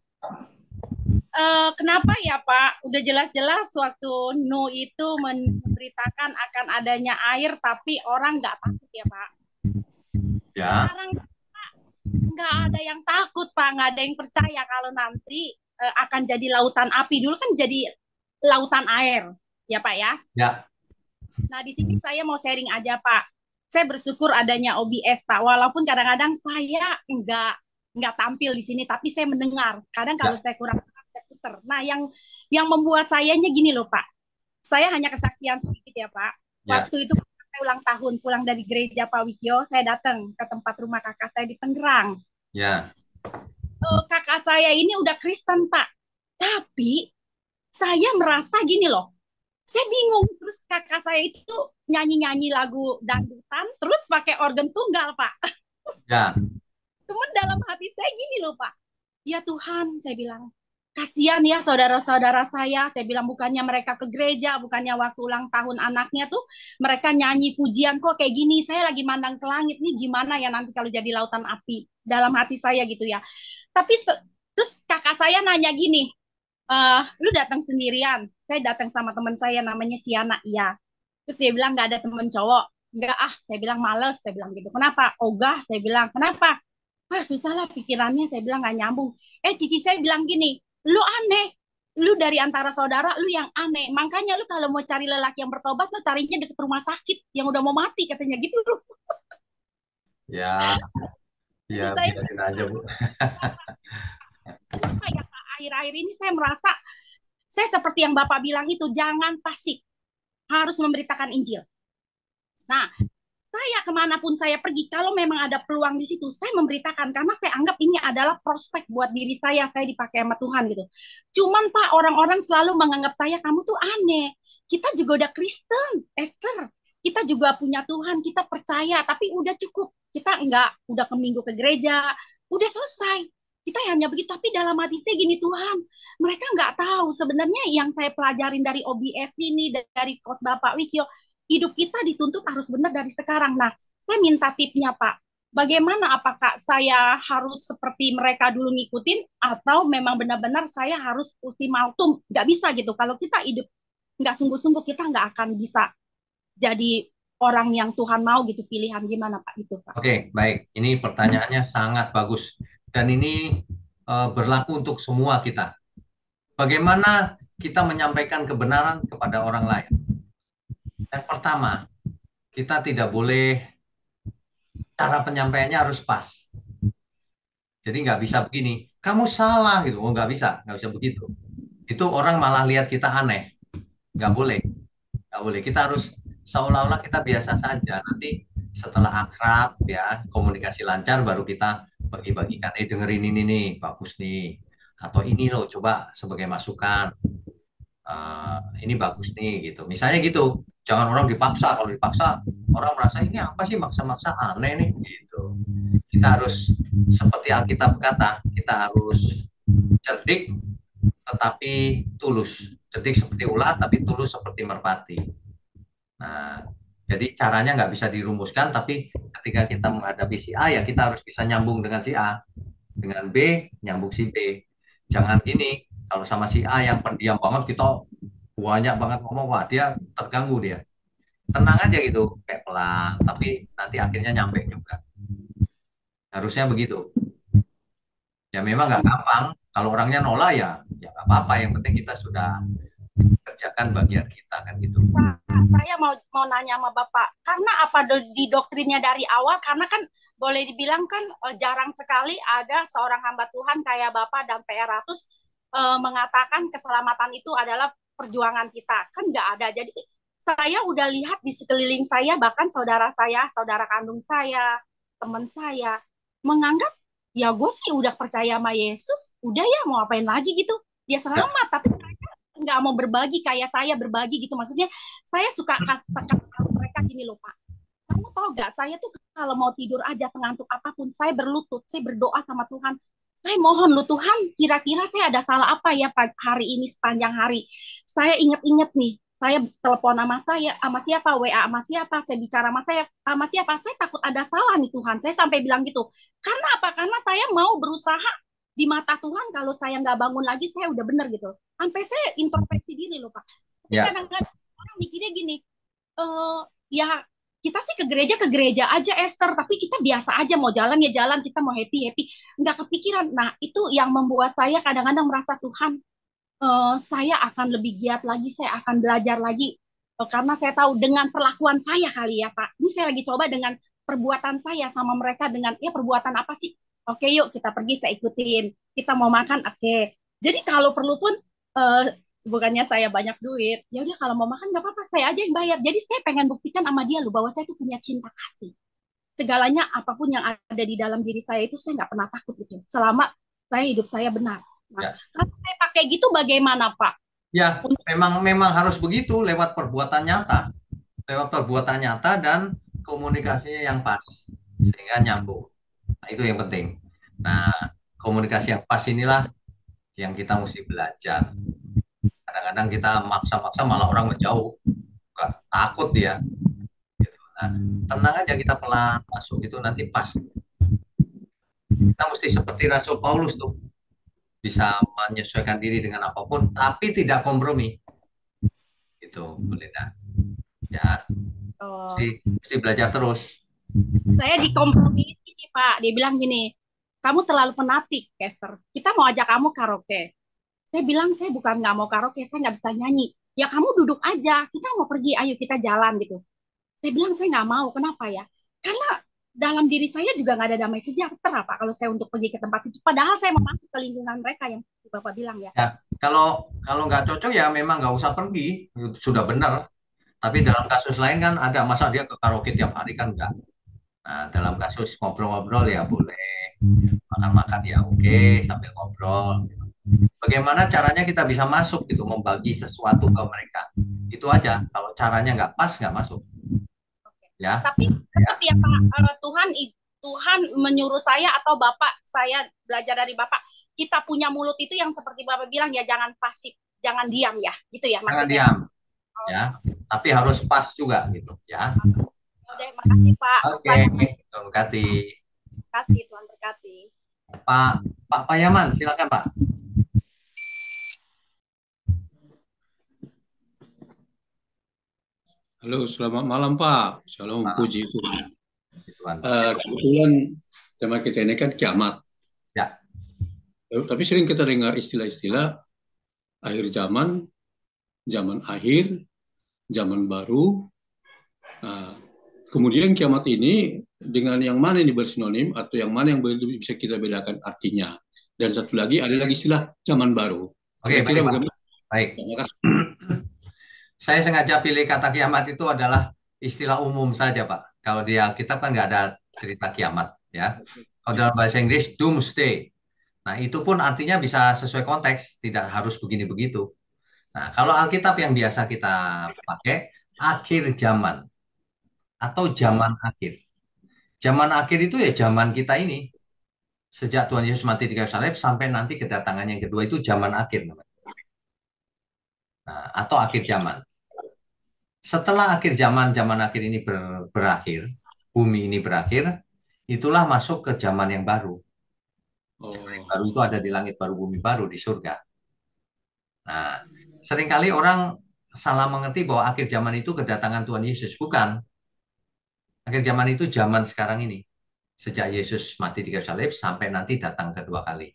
Kenapa ya Pak? Udah jelas-jelas waktu Nuh itu memberitakan akan adanya air, tapi orang nggak takut ya Pak. Ya. Sekarang nggak ada yang takut Pak, nggak ada yang percaya kalau nanti akan jadi lautan api. Dulu kan jadi lautan air, ya Pak ya. Ya. Nah di sini saya mau sharing aja Pak. Saya bersyukur adanya OBS Pak, walaupun kadang-kadang saya nggak tampil di sini, tapi saya mendengar. Kadang kalau saya kurang saya putar. Nah yang membuat sayanya gini loh Pak. Saya hanya kesaksian sedikit ya Pak. Ya, Waktu itu saya ulang tahun, pulang dari gereja Pak Wikyo, saya datang ke tempat rumah kakak saya di Tangerang. ya, Kakak saya ini udah Kristen Pak, tapi saya merasa gini loh, saya bingung. Terus kakak saya itu nyanyi-nyanyi lagu dangdutan, terus pakai organ tunggal Pak. ya, Cuman dalam hati saya gini loh Pak, ya Tuhan, saya bilang, kasihan ya saudara-saudara saya bilang bukannya mereka ke gereja, bukannya waktu ulang tahun anaknya tuh mereka nyanyi pujian kok kayak gini, saya lagi mandang ke langit nih gimana ya nanti kalau jadi lautan api, dalam hati saya gitu ya. Tapi terus kakak saya nanya gini, lu datang sendirian? Saya datang sama teman saya namanya Siana, iya. Terus dia bilang nggak ada teman cowok. Enggak ah, saya bilang males, saya bilang gitu. Kenapa? Ogah, saya bilang. Kenapa? Ah, susah lah pikirannya, saya bilang nggak nyambung. Cici saya bilang gini, lu aneh. Lu dari antara saudara, lu yang aneh. Makanya lu kalau mau cari lelaki yang bertobat, lu carinya deket rumah sakit yang udah mau mati, katanya gitu loh. ya, ya, Jadi saya biarin aja, Bu. apa ya Pak, akhir-akhir ini saya merasa, saya seperti yang Bapak bilang itu, jangan pasif, harus memberitakan Injil. Nah, saya kemanapun saya pergi, kalau memang ada peluang di situ, saya memberitakan karena saya anggap ini adalah prospek buat diri saya dipakai sama Tuhan gitu. Cuman Pak, orang-orang selalu menganggap saya, kamu tuh aneh. Kita juga udah Kristen, Esther. Kita juga punya Tuhan, kita percaya, tapi udah cukup. Kita enggak, udah ke minggu ke gereja, udah selesai. Kita hanya begitu, tapi dalam hati saya gini, Tuhan, mereka nggak tahu sebenarnya yang saya pelajarin dari OBS ini, dari khotbah Pak Wikyo, hidup kita dituntut harus benar dari sekarang. Nah, saya minta tipnya Pak. Bagaimana, apakah saya harus seperti mereka dulu ngikutin atau memang benar-benar saya harus ultimatum? Nggak bisa gitu. Kalau kita hidup nggak sungguh-sungguh, kita nggak akan bisa jadi orang yang Tuhan mau gitu. Pilihan gimana Pak itu Pak? Oke, baik. Ini pertanyaannya sangat bagus. Dan ini berlaku untuk semua kita. Bagaimana kita menyampaikan kebenaran kepada orang lain? Yang pertama, kita tidak boleh, cara penyampaiannya harus pas. Jadi nggak bisa begini, kamu salah gitu. Oh, nggak bisa begitu. Itu orang malah lihat kita aneh. Nggak boleh, nggak boleh. Kita harus seolah-olah kita biasa saja. Nanti setelah akrab ya, komunikasi lancar, baru kita bagi-bagikan. Dengerin ini nih, bagus nih. Atau ini loh, coba sebagai masukan. Ini bagus nih gitu. Misalnya gitu. Jangan orang dipaksa. Kalau dipaksa, orang merasa ini apa sih maksa-maksa, aneh nih gitu. Kita harus seperti Alkitab kata, kita harus cerdik tetapi tulus. Cerdik seperti ulat tapi tulus seperti merpati. Nah, jadi caranya nggak bisa dirumuskan, tapi ketika kita menghadapi si A, ya kita harus bisa nyambung dengan si A. Dengan B, nyambung si B. Jangan gini, kalau sama si A yang pendiam banget, kita banyak banget ngomong, wah dia terganggu dia. Tenang aja gitu, kayak pelan, tapi nanti akhirnya nyampe juga. Harusnya begitu. Ya memang nggak gampang. Kalau orangnya nolak ya nggak apa-apa. Yang penting kita sudah kerjakan bagian kita kan gitu. Saya mau nanya sama Bapak, karena apa di doktrinnya dari awal? Karena kan boleh dibilang kan jarang sekali ada seorang hamba Tuhan kayak Bapak dan PR Ratus mengatakan keselamatan itu adalah perjuangan kita. Kan nggak ada. Jadi saya udah lihat di sekeliling saya, bahkan saudara saya, saudara kandung saya, teman saya, menganggap ya gue sih udah percaya sama Yesus, udah ya mau apain lagi gitu. Dia selamat, tapi mereka nggak mau berbagi kayak saya berbagi gitu. Maksudnya saya suka katakan mereka gini loh Pak, kamu tahu gak, saya tuh kalau mau tidur aja sengantuk apapun, saya berlutut, saya berdoa sama Tuhan. Saya mohon lu Tuhan, kira-kira saya ada salah apa ya hari ini sepanjang hari. Saya inget-inget nih, saya telepon sama siapa, WA sama siapa, saya bicara sama siapa, saya takut ada salah nih Tuhan. Saya sampai bilang gitu. Karena apa? Karena saya mau berusaha di mata Tuhan, kalau saya nggak bangun lagi, saya udah bener gitu. Sampai saya introspeksi diri loh Pak. Tapi Ya, kadang-kadang orang mikirnya gini, ya kita sih ke gereja aja Esther, tapi kita biasa aja, mau jalan ya jalan, kita mau happy happy, nggak kepikiran. Nah itu yang membuat saya kadang-kadang merasa Tuhan, saya akan lebih giat lagi, saya akan belajar lagi. Karena saya tahu dengan perlakuan saya kali ya Pak, ini saya lagi coba dengan perbuatan saya sama mereka, dengan ya perbuatan apa sih, oke yuk kita pergi, saya ikutin, kita mau makan, oke. Jadi kalau perlu pun, uh, bukannya saya banyak duit. Ya udah kalau mau makan nggak apa-apa, saya aja yang bayar. Jadi saya pengen buktikan sama dia loh bahwa saya tuh punya cinta kasih. Segalanya apapun yang ada di dalam diri saya itu saya nggak pernah takut gitu. Selama saya hidup saya benar. Nah, Ya, kalau saya pakai gitu bagaimana Pak? ya, memang harus begitu lewat perbuatan nyata dan komunikasinya yang pas sehingga nyambung. Nah, itu yang penting. Nah, komunikasi yang pas inilah yang kita mesti belajar. Kadang-kadang kita maksa-maksa malah orang menjauh, nggak takut dia. Nah, tenang aja kita pelan masuk itu nanti pas. Kita mesti seperti Rasul Paulus tuh, bisa menyesuaikan diri dengan apapun, tapi tidak kompromi. Gitu, Belinda. Ya, Oh, mesti belajar terus. saya dikompromi gini Pak. Dia bilang gini, kamu terlalu fanatik, Kester. Kita mau ajak kamu karaoke. Saya bilang saya bukan nggak mau karaoke, saya nggak bisa nyanyi. Ya kamu duduk aja, kita mau pergi, ayo kita jalan gitu. Saya bilang saya nggak mau, kenapa ya? Karena dalam diri saya juga nggak ada damai sejahtera Pak kalau saya untuk pergi ke tempat itu. Padahal saya mau masuk ke lingkungan mereka yang Bapak bilang ya. Ya, kalau kalau nggak cocok ya memang nggak usah pergi, sudah benar. Tapi dalam kasus lain kan ada masa dia ke karaoke tiap hari kan enggak. Nah, dalam kasus ngobrol-ngobrol ya boleh, makan-makan ya oke, sambil ngobrol. Bagaimana caranya kita bisa masuk gitu, membagi sesuatu ke mereka. Itu aja. Kalau caranya nggak pas, nggak masuk. Ya, Tapi ya. tetap ya Pak, Tuhan menyuruh saya atau Bapak saya belajar dari Bapak, kita punya mulut itu yang seperti Bapak bilang ya jangan pasif, jangan diam ya, gitu ya Jangan maksudnya. diam, ya. Tapi harus pas juga gitu, ya. Udah, makasih Pak. Oke, Saya Tuhan berkati. kasih Tuhan berkati. Pak Pak Payaman, silakan Pak. Halo, selamat malam Pak. Shalom, Malam, puji Tuhan. Tuhan. Kebetulan tema kita ini kan kiamat. Ya, Tapi sering kita dengar istilah-istilah akhir zaman, zaman akhir, zaman baru. Nah, kemudian kiamat ini dengan yang mana ini bersinonim atau yang mana yang bisa kita bedakan artinya. Dan satu lagi ada lagi istilah zaman baru. oke, Kira-kira baik Pak. bagaimana? Baik. Terima kasih. Saya sengaja pilih kata kiamat itu adalah istilah umum saja, Pak. Kalau di Alkitab kan nggak ada cerita kiamat, ya. Kalau dalam bahasa Inggris, doomsday. Nah, itu pun artinya bisa sesuai konteks, tidak harus begini begitu. Nah, kalau Alkitab yang biasa kita pakai, akhir zaman atau zaman akhir. Zaman akhir itu ya zaman kita ini. Sejak Tuhan Yesus mati di kayu salib sampai nanti kedatangan yang kedua itu zaman akhir namanya. Nah, atau akhir zaman. Setelah akhir zaman, zaman akhir ini berakhir, bumi ini berakhir, itulah masuk ke zaman yang baru. Zaman yang baru itu ada di langit baru, bumi baru, di surga. Nah, seringkali orang salah mengerti bahwa akhir zaman itu kedatangan Tuhan Yesus. Bukan. Akhir zaman itu zaman sekarang ini. Sejak Yesus mati di kayu salib sampai nanti datang kedua kali.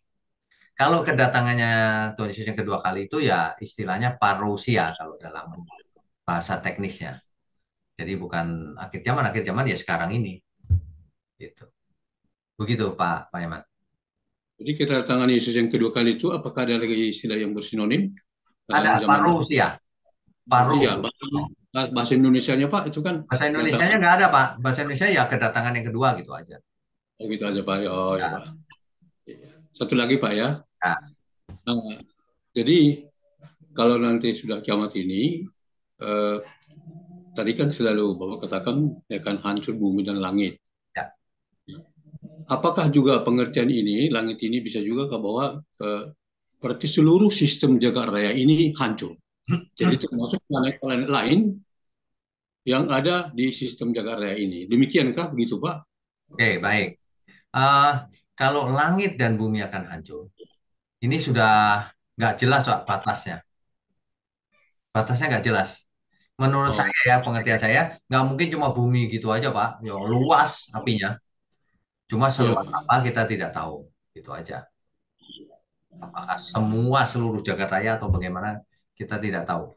Kalau kedatangannya Tuhan Yesus yang kedua kali itu ya istilahnya parousia kalau dalam bahasa teknisnya. Jadi bukan akhir zaman ya sekarang ini. Gitu. Begitu Pak Yaman. Jadi kedatangan Yesus yang kedua kali itu apakah ada lagi istilah yang bersinonim Ada dalam zaman parousia. Paru. Iya, bahasa Indonesianya Pak itu kan Bahasa Indonesianya nggak ada Pak. Bahasa Indonesia ya kedatangan yang kedua gitu aja. oh, gitu aja Pak. Oh ya Ya. Pak. Satu lagi Pak ya. Ya. Nah, jadi kalau nanti sudah kiamat ini, tadi kan selalu Bapak katakan akan hancur bumi dan langit. Ya. Apakah juga pengertian ini, langit ini bisa juga ke bawah berarti seluruh sistem jagat raya ini hancur. Jadi termasuk planet-planet lain yang ada di sistem jagat raya ini. Demikiankah begitu Pak? Oke, baik. Kalau langit dan bumi akan hancur, ini sudah nggak jelas Pak batasnya. Batasnya nggak jelas. Menurut saya ya, pengertian saya, nggak mungkin cuma bumi gitu aja Pak. Ya, luas apinya. Cuma seluas apa kita tidak tahu. Gitu aja. Apakah semua seluruh jagat raya atau bagaimana kita tidak tahu.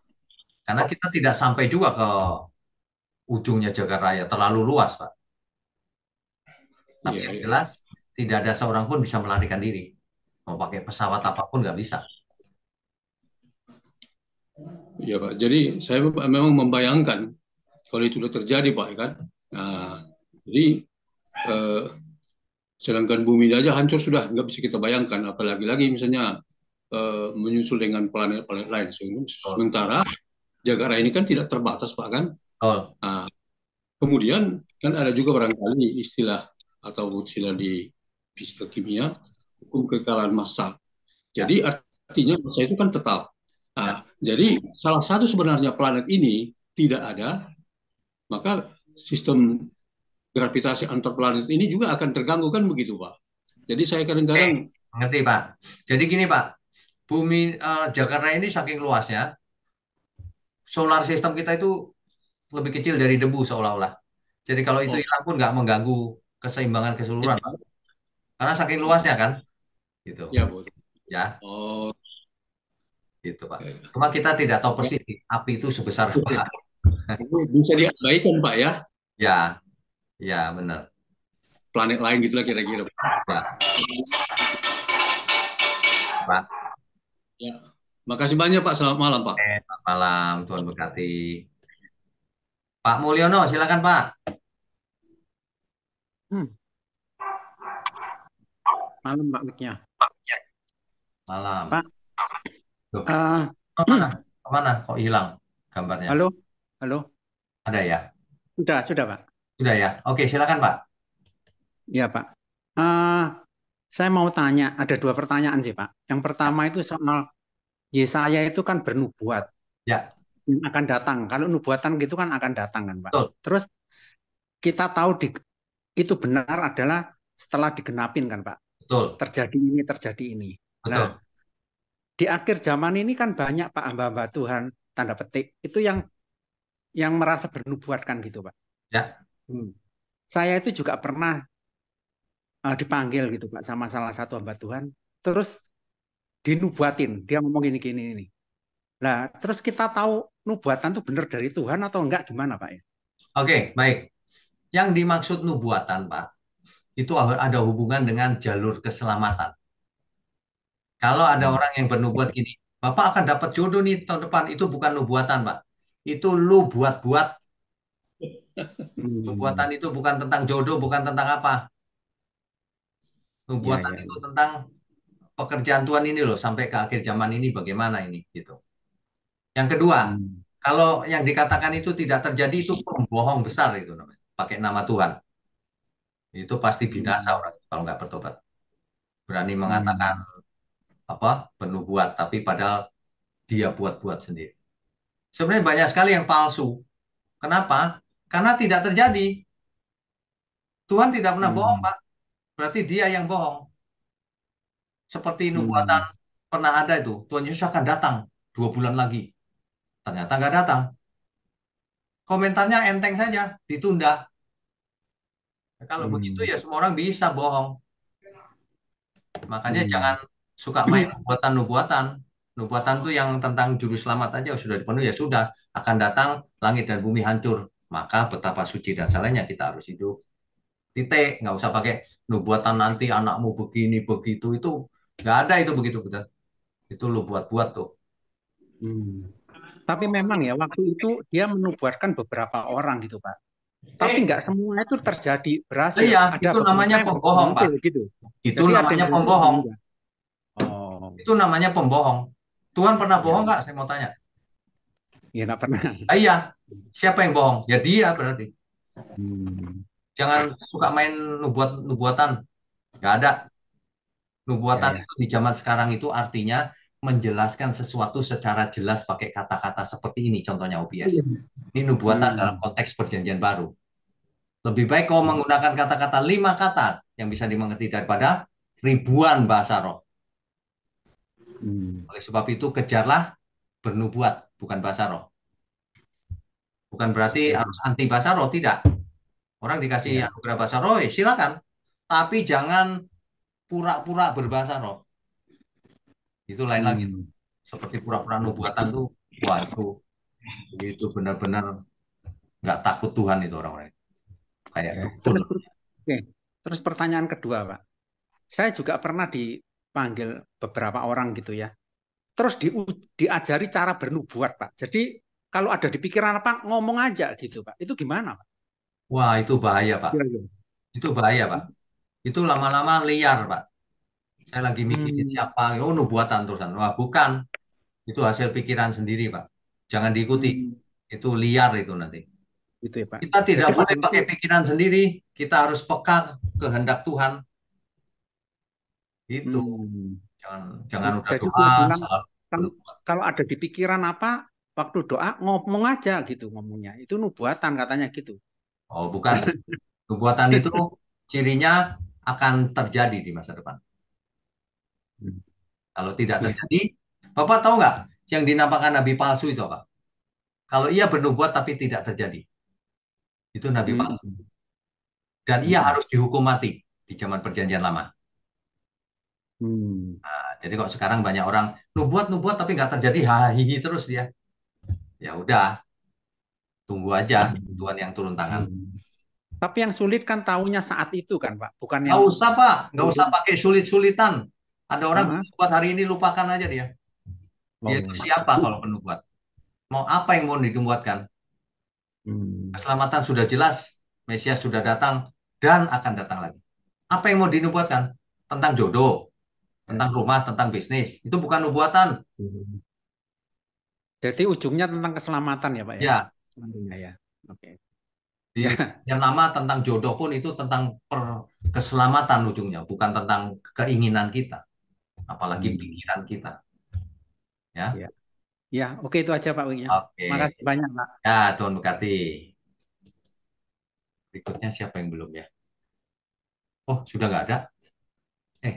Karena kita tidak sampai juga ke ujungnya jagat raya, terlalu luas Pak. Tapi yang jelas, tidak ada seorang pun bisa melarikan diri. Mau pakai pesawat apapun nggak bisa. Ya Pak, jadi saya memang membayangkan kalau itu sudah terjadi Pak, ya kan. Nah, jadi eh, sedangkan bumi ini aja hancur sudah, nggak bisa kita bayangkan, apalagi lagi misalnya menyusul dengan planet-planet lain. Betul. Sementara jagat raya ini kan tidak terbatas Pak kan. Betul. Nah, kemudian kan ada juga barangkali istilah atau istilah di fisika kimia hukum kekekalan massa. Ya. Jadi artinya massa itu kan tetap. Nah, jadi salah satu sebenarnya planet ini tidak ada, maka sistem gravitasi antar planet ini juga akan terganggu kan begitu Pak. Jadi saya kadang-kadang Ngerti Pak. Jadi gini Pak, bumi Jakarta ini saking luasnya, solar system kita itu lebih kecil dari debu seolah-olah. Jadi kalau itu oh, hilang pun nggak mengganggu keseimbangan keseluruhan Pak. Karena saking luasnya kan, gitu. ya Bu. Ya, Oh, gitu Pak. ya. Cuma kita tidak tahu persis sih, api itu sebesar apa. Bisa diabaikan Pak ya, Ya, ya benar. planet lain gitulah kira-kira. Ya, Pak. Ya. Makasih banyak Pak, selamat malam Pak. Selamat malam, Tuhan berkati. Pak Mulyono, silakan Pak. Malam Pak Miknya. Malam. Pak, Loh, eh, kemana? Kok hilang gambarnya? halo, halo, Ada ya? sudah Pak. Sudah ya? Oke, silakan Pak. Iya Pak. Saya mau tanya, ada 2 pertanyaan sih Pak. Yang pertama itu soal Yesaya itu kan bernubuat Ya, yang akan datang. Kalau nubuatan gitu kan akan datang kan Pak. betul. Terus kita tahu itu benar adalah setelah digenapin kan Pak. Betul. Terjadi ini. Betul. Nah, di akhir zaman ini kan banyak Pak hamba-hamba Tuhan tanda petik itu yang merasa bernubuat kan gitu Pak. Ya. Saya itu juga pernah dipanggil gitu Pak sama salah satu hamba Tuhan, terus dinubuatin, dia ngomong gini ini. Nah, terus kita tahu nubuatan itu benar dari Tuhan atau enggak gimana Pak ya? Oke, baik. Yang dimaksud nubuatan Pak, itu ada hubungan dengan jalur keselamatan. Kalau ada orang yang bernubuat gini, Bapak akan dapat jodoh nih tahun depan, itu bukan nubuatan Pak. Itu lu buat-buat. Nubuatan itu bukan tentang jodoh, bukan tentang apa. Nubuatan itu tentang pekerjaan Tuhan ini loh, sampai ke akhir zaman ini bagaimana ini gitu. Yang kedua, kalau yang dikatakan itu tidak terjadi, itu pembohong besar itu namanya. Pakai nama Tuhan. Itu pasti binasa orang kalau nggak bertobat. Berani mengatakan apa bernubuat, tapi padahal dia buat-buat sendiri. Sebenarnya banyak sekali yang palsu. Kenapa? Karena tidak terjadi. Tuhan tidak pernah bohong, Pak. Berarti dia yang bohong. Seperti nubuatan pernah ada itu. Tuhan Yesus akan datang 2 bulan lagi. Ternyata nggak datang. Komentarnya enteng saja, ditunda. Kalau begitu ya semua orang bisa bohong. Makanya jangan suka main nubuatan-nubuatan. Nubuatan tuh yang tentang juru selamat aja sudah dipenuhi, ya sudah. Akan datang langit dan bumi hancur. Maka betapa suci dan salehnya kita harus hidup. Titik, nggak usah pakai nubuatan nanti anakmu begini begitu, itu nggak ada itu begitu, betul. Itu lu buat-buat tuh. Tapi memang ya waktu itu dia menubuatkan beberapa orang gitu Pak. Tapi nggak semua itu terjadi berhasil. Iya, ada itu namanya pembohong Pak. gitu. Itu jadi namanya pembohong. Itu namanya pembohong. Tuhan pernah bohong nggak? Saya mau tanya. Ya nggak pernah. Iya. Siapa yang bohong? Ya dia berarti. Jangan suka main nubuatan. Nggak ada. Nubuatan itu di zaman sekarang itu artinya menjelaskan sesuatu secara jelas pakai kata-kata seperti ini. Contohnya OBS. Ini nubuatan dalam konteks perjanjian baru. Lebih baik kau menggunakan kata-kata 5 kata yang bisa dimengerti daripada ribuan bahasa roh. Oleh sebab itu kejarlah bernubuat, bukan bahasa roh. Bukan berarti harus anti bahasa roh, tidak. Orang dikasih anugerah bahasa roh, ya silakan. Tapi jangan pura-pura berbahasa roh. Itu lain lagi. Seperti pura-pura nubuatan tuh, waduh, itu benar-benar nggak takut Tuhan itu orang-orang. Kayak Terus pertanyaan kedua Pak. Saya juga pernah dipanggil beberapa orang gitu ya. terus diajari cara bernubuat, Pak. Jadi kalau ada di pikiran apa, ngomong aja gitu, Pak. Itu gimana, Pak? Wah, itu bahaya, Pak. Iya, iya. Itu bahaya, Pak. Itu lama-lama liar, Pak. Saya lagi mikirin Hmm, siapa, oh nubuatan terusan. Wah, bukan. Itu hasil pikiran sendiri, Pak. Jangan diikuti. hmm, Itu liar itu nanti. gitu ya, Pak. Kita tidak Jadi boleh betul itu. pakai pikiran sendiri. Kita harus peka kehendak Tuhan. Itu. Hmm. Jangan udah Jadi doa, dia bilang salah kalau, berbuat. kalau ada di pikiran apa, waktu doa ngomong aja gitu ngomongnya. Itu nubuatan katanya gitu. Oh, bukan. Nubuatan itu cirinya akan terjadi di masa depan. Hmm. Kalau tidak Iya. terjadi, Bapak tahu nggak yang dinamakan nabi palsu itu apa? Kalau ia bernubuat tapi tidak terjadi, itu nabi Hmm. palsu. Dan ia Hmm. harus dihukum mati di zaman perjanjian lama. Hmm. Nah, jadi kok sekarang banyak orang nubuat tapi nggak terjadi, hahihi terus dia. Ya udah, tunggu aja Tuhan yang turun tangan. Hmm. Tapi yang sulit kan taunya saat itu kan, Pak. Bukan Nggak yang usah Pak, nggak usah pakai sulit-sulitan. Ada orang Heeh. bernubuat hari ini lupakan aja dia. Dia itu Oh. siapa kalau penubuat? Mau apa yang mau dinubuatkan? Hmm. Keselamatan sudah jelas, Mesias sudah datang dan akan datang lagi. Apa yang mau dinubuatkan? Tentang jodoh, tentang rumah, tentang bisnis. Itu bukan nubuatan. Jadi ujungnya tentang keselamatan ya, Pak ya? Ya, Nantinya ya. Oke. di Ya. yang lama tentang jodoh pun itu tentang keselamatan ujungnya, bukan tentang keinginan kita, apalagi Hmm. pikiran kita. Ya, Ya. Ya, oke itu aja Pak Wingnya. oke. Makasih banyak, Pak. Ya, Tuhan berkati. Berikutnya siapa yang belum ya? Oh, sudah nggak ada?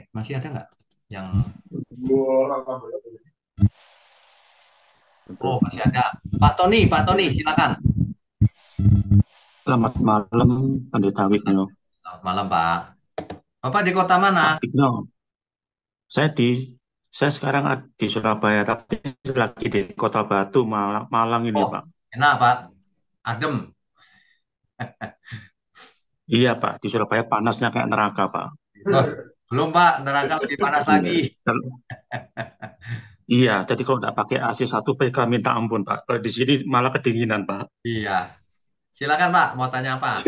Masih ada nggak? Yang masih ada. Pak Tony, silakan. Selamat malam, Pendeta Wigno. Selamat malam, Pak. Bapak di kota mana? Pak Wigno, saya sekarang di Surabaya, tapi lagi di Kota Batu, Malang ini, Oh, Pak. enak, Pak. Adem. Iya, Pak. Di Surabaya panasnya kayak neraka, Pak. Oh, belum, Pak. Neraka lebih panas Iya. lagi. Iya, jadi kalau nggak pakai AC 1 PK minta ampun, Pak. Kalau di sini malah kedinginan, Pak. Iya. Silakan, Pak. Mau tanya apa?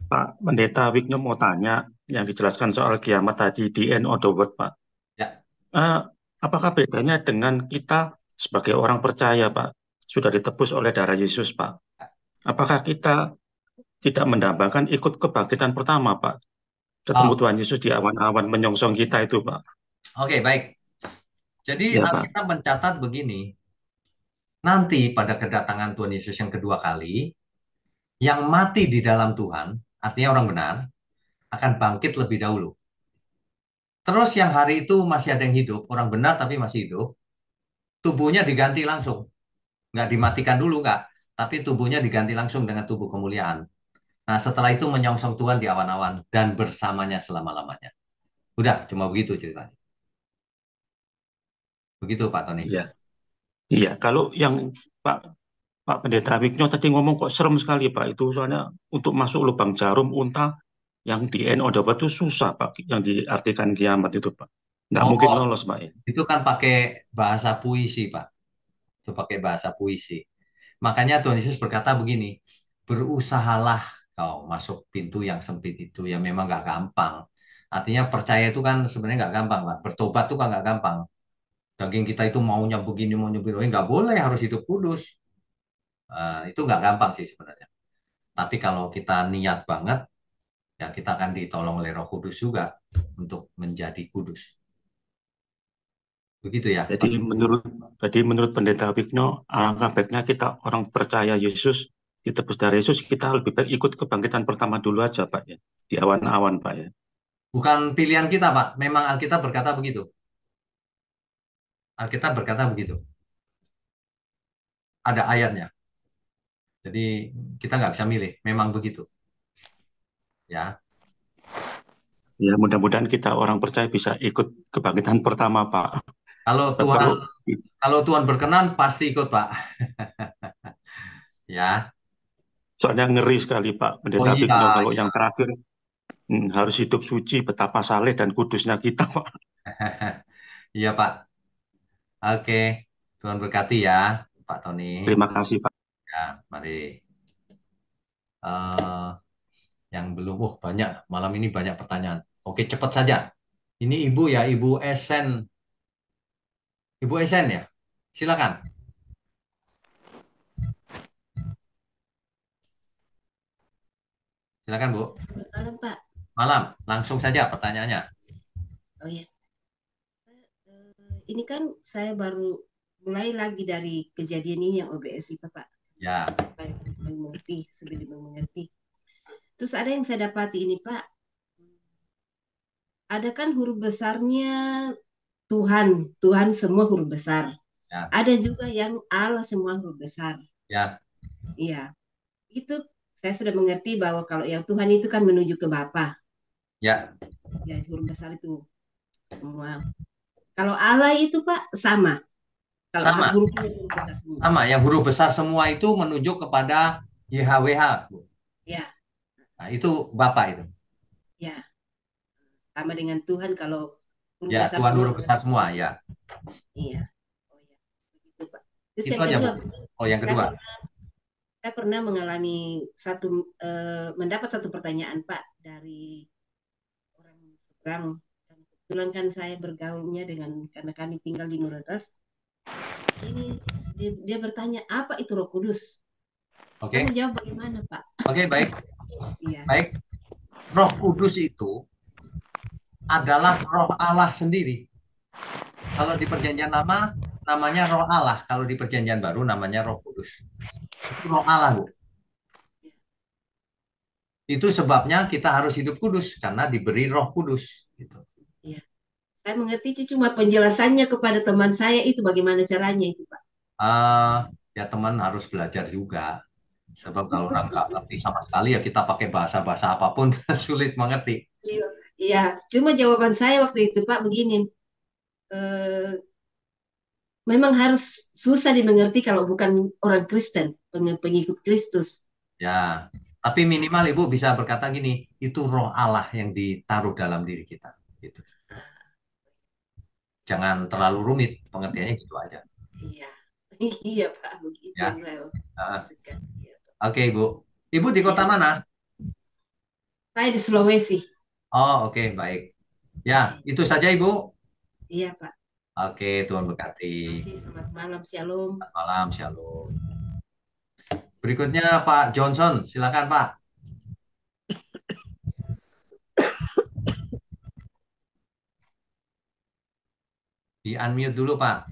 Pak Pendeta Wigno mau tanya yang dijelaskan soal kiamat tadi di end of the world, Pak. Ya. Apakah bedanya dengan kita sebagai orang percaya, Pak, sudah ditebus oleh darah Yesus, Pak? Apakah kita tidak mendambakan ikut kebangkitan pertama, Pak? Ketemu Oh, Tuhan Yesus di awan-awan menyongsong kita itu, Pak. oke, baik. Jadi Ya, Pak. Alkitab mencatat begini. Nanti pada kedatangan Tuhan Yesus yang kedua kali, yang mati di dalam Tuhan, artinya orang benar, akan bangkit lebih dahulu. Terus yang hari itu masih ada yang hidup, orang benar tapi masih hidup, tubuhnya diganti langsung. Nggak dimatikan dulu, nggak. Tapi tubuhnya diganti langsung dengan tubuh kemuliaan. Nah, setelah itu menyongsong Tuhan di awan-awan dan bersamanya selama-lamanya. Udah, cuma begitu ceritanya. Begitu, Pak Tony. Iya. Iya, kalau yang Pak Pak Pendeta Wigno tadi ngomong kok serem sekali, Pak. Itu soalnya untuk masuk lubang jarum unta yang di end of the world itu susah, Pak. Yang diartikan kiamat itu, Pak. Nggak mungkin Oh, lolos, Pak. itu kan pakai bahasa puisi, Pak. Itu pakai bahasa puisi. Makanya Tuhan Yesus berkata begini, berusahalah kau masuk pintu yang sempit itu. Ya memang nggak gampang. Artinya percaya itu kan sebenarnya nggak gampang, Pak. Bertobat itu kan nggak gampang. Daging kita itu maunya begini, maunya begini. Nggak boleh, harus hidup kudus. Itu nggak gampang sih sebenarnya. Tapi kalau kita niat banget, ya kita akan ditolong oleh Roh Kudus juga untuk menjadi kudus. Begitu ya, Pak. Jadi menurut Pendeta Wigno, alangkah baiknya kita orang percaya Yesus, ditebus dari Yesus, kita lebih baik ikut kebangkitan pertama dulu aja, Pak, ya. Di awan-awan, Pak, ya. Bukan pilihan kita, Pak. Memang Alkitab berkata begitu. Alkitab berkata begitu. Ada ayatnya. Jadi kita nggak bisa milih. Memang begitu. Ya. Ya, mudah-mudahan kita orang percaya bisa ikut kebangkitan pertama, Pak. Kalau Tuhan berkenan pasti ikut, Pak. Ya. Soalnya ngeri sekali, Pak Pendeta iya, Wigno, kalau iya. yang terakhir harus hidup suci, betapa saleh dan kudusnya kita, Pak. Iya, Pak. Oke, Tuhan berkati ya, Pak Tony. Terima kasih, Pak. Ya, mari. Eh, yang belum, banyak. Malam ini banyak pertanyaan. Oke, cepat saja. Ini Ibu ya, Ibu Esen. Ibu Esen ya, silakan. Silakan Bu. Malam Pak. Malam, langsung saja pertanyaannya. Oh ya, ini kan saya baru mulai lagi dari kejadian ini yang OBS itu Pak. Ya. Saya mengerti, sebelum mengerti. Terus ada yang saya dapati ini Pak, ada kan huruf besarnya Tuhan, Tuhan semua huruf besar. Ya. Ada juga yang Allah semua huruf besar. Ya. Iya, itu saya sudah mengerti bahwa kalau yang Tuhan itu kan menuju ke Bapa. Ya. Ya, huruf besar itu semua. Kalau Allah itu Pak sama. Kalau Sama. hurufnya huruf besar semua. Sama, yang huruf besar semua itu menunjuk kepada YHWH, Bu. Ya. Nah, itu Bapak itu. Ya. Sama dengan Tuhan kalau huruf Ya, besar Tuhan semua. huruf besar semua, ya. Iya. Oh ya. Begitu Pak. Terus Itu yang aja, kedua, Bu. Oh, yang kedua. saya pernah mengalami mendapat satu pertanyaan Pak dari orang seberang. Kebetulan kan saya bergaulnya karena kami tinggal di Muratas. Ini dia bertanya apa itu Roh Kudus? Oke. Kamu jawab bagaimana Pak? Oke, baik. Iya. Baik. Roh Kudus itu adalah Roh Allah sendiri. Kalau di Perjanjian Lama namanya Roh Allah, kalau di Perjanjian Baru namanya Roh Kudus. Itu Roh Allah, Bu. Itu sebabnya kita harus hidup kudus karena diberi Roh Kudus. Gitu. Iya. Saya mengerti itu cuma penjelasannya kepada teman saya itu bagaimana caranya itu Pak. Ya teman harus belajar juga. Sebab kalau orang nggak ngerti sama sekali ya kita pakai bahasa-bahasa apapun sulit mengerti. Iya, cuma jawaban saya waktu itu Pak begini. Memang harus susah dimengerti kalau bukan orang Kristen, pengikut Kristus. Ya, tapi minimal Ibu bisa berkata gini, itu Roh Allah yang ditaruh dalam diri kita. Gitu. Jangan terlalu rumit, pengertiannya gitu aja. Iya, iya Pak, begitu. Ya. Saya Oke, Ibu. Ibu di kota mana? Saya di Sulawesi. Oh, oke, baik. Ya, itu saja Ibu. Iya, Pak. Oke, Tuhan berkati. Selamat malam, shalom. Selamat malam, shalom. Berikutnya Pak Johnson, silakan Pak. Di unmute dulu Pak.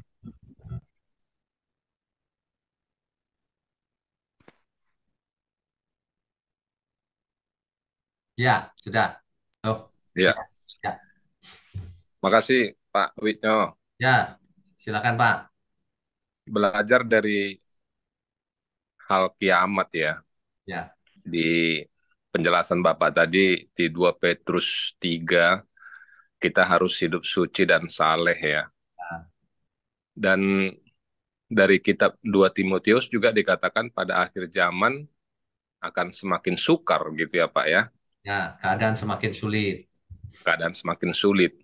Ya, sudah. Oh. Ya. Ya. Makasih Pak Witno. Ya, silakan Pak. Belajar dari hal kiamat ya. Ya. Di penjelasan Bapak tadi di 2 Petrus 3 kita harus hidup suci dan saleh ya. Dan dari kitab 2 Timotius juga dikatakan pada akhir zaman akan semakin sukar gitu ya Pak ya. Ya, keadaan semakin sulit. Keadaan semakin sulit.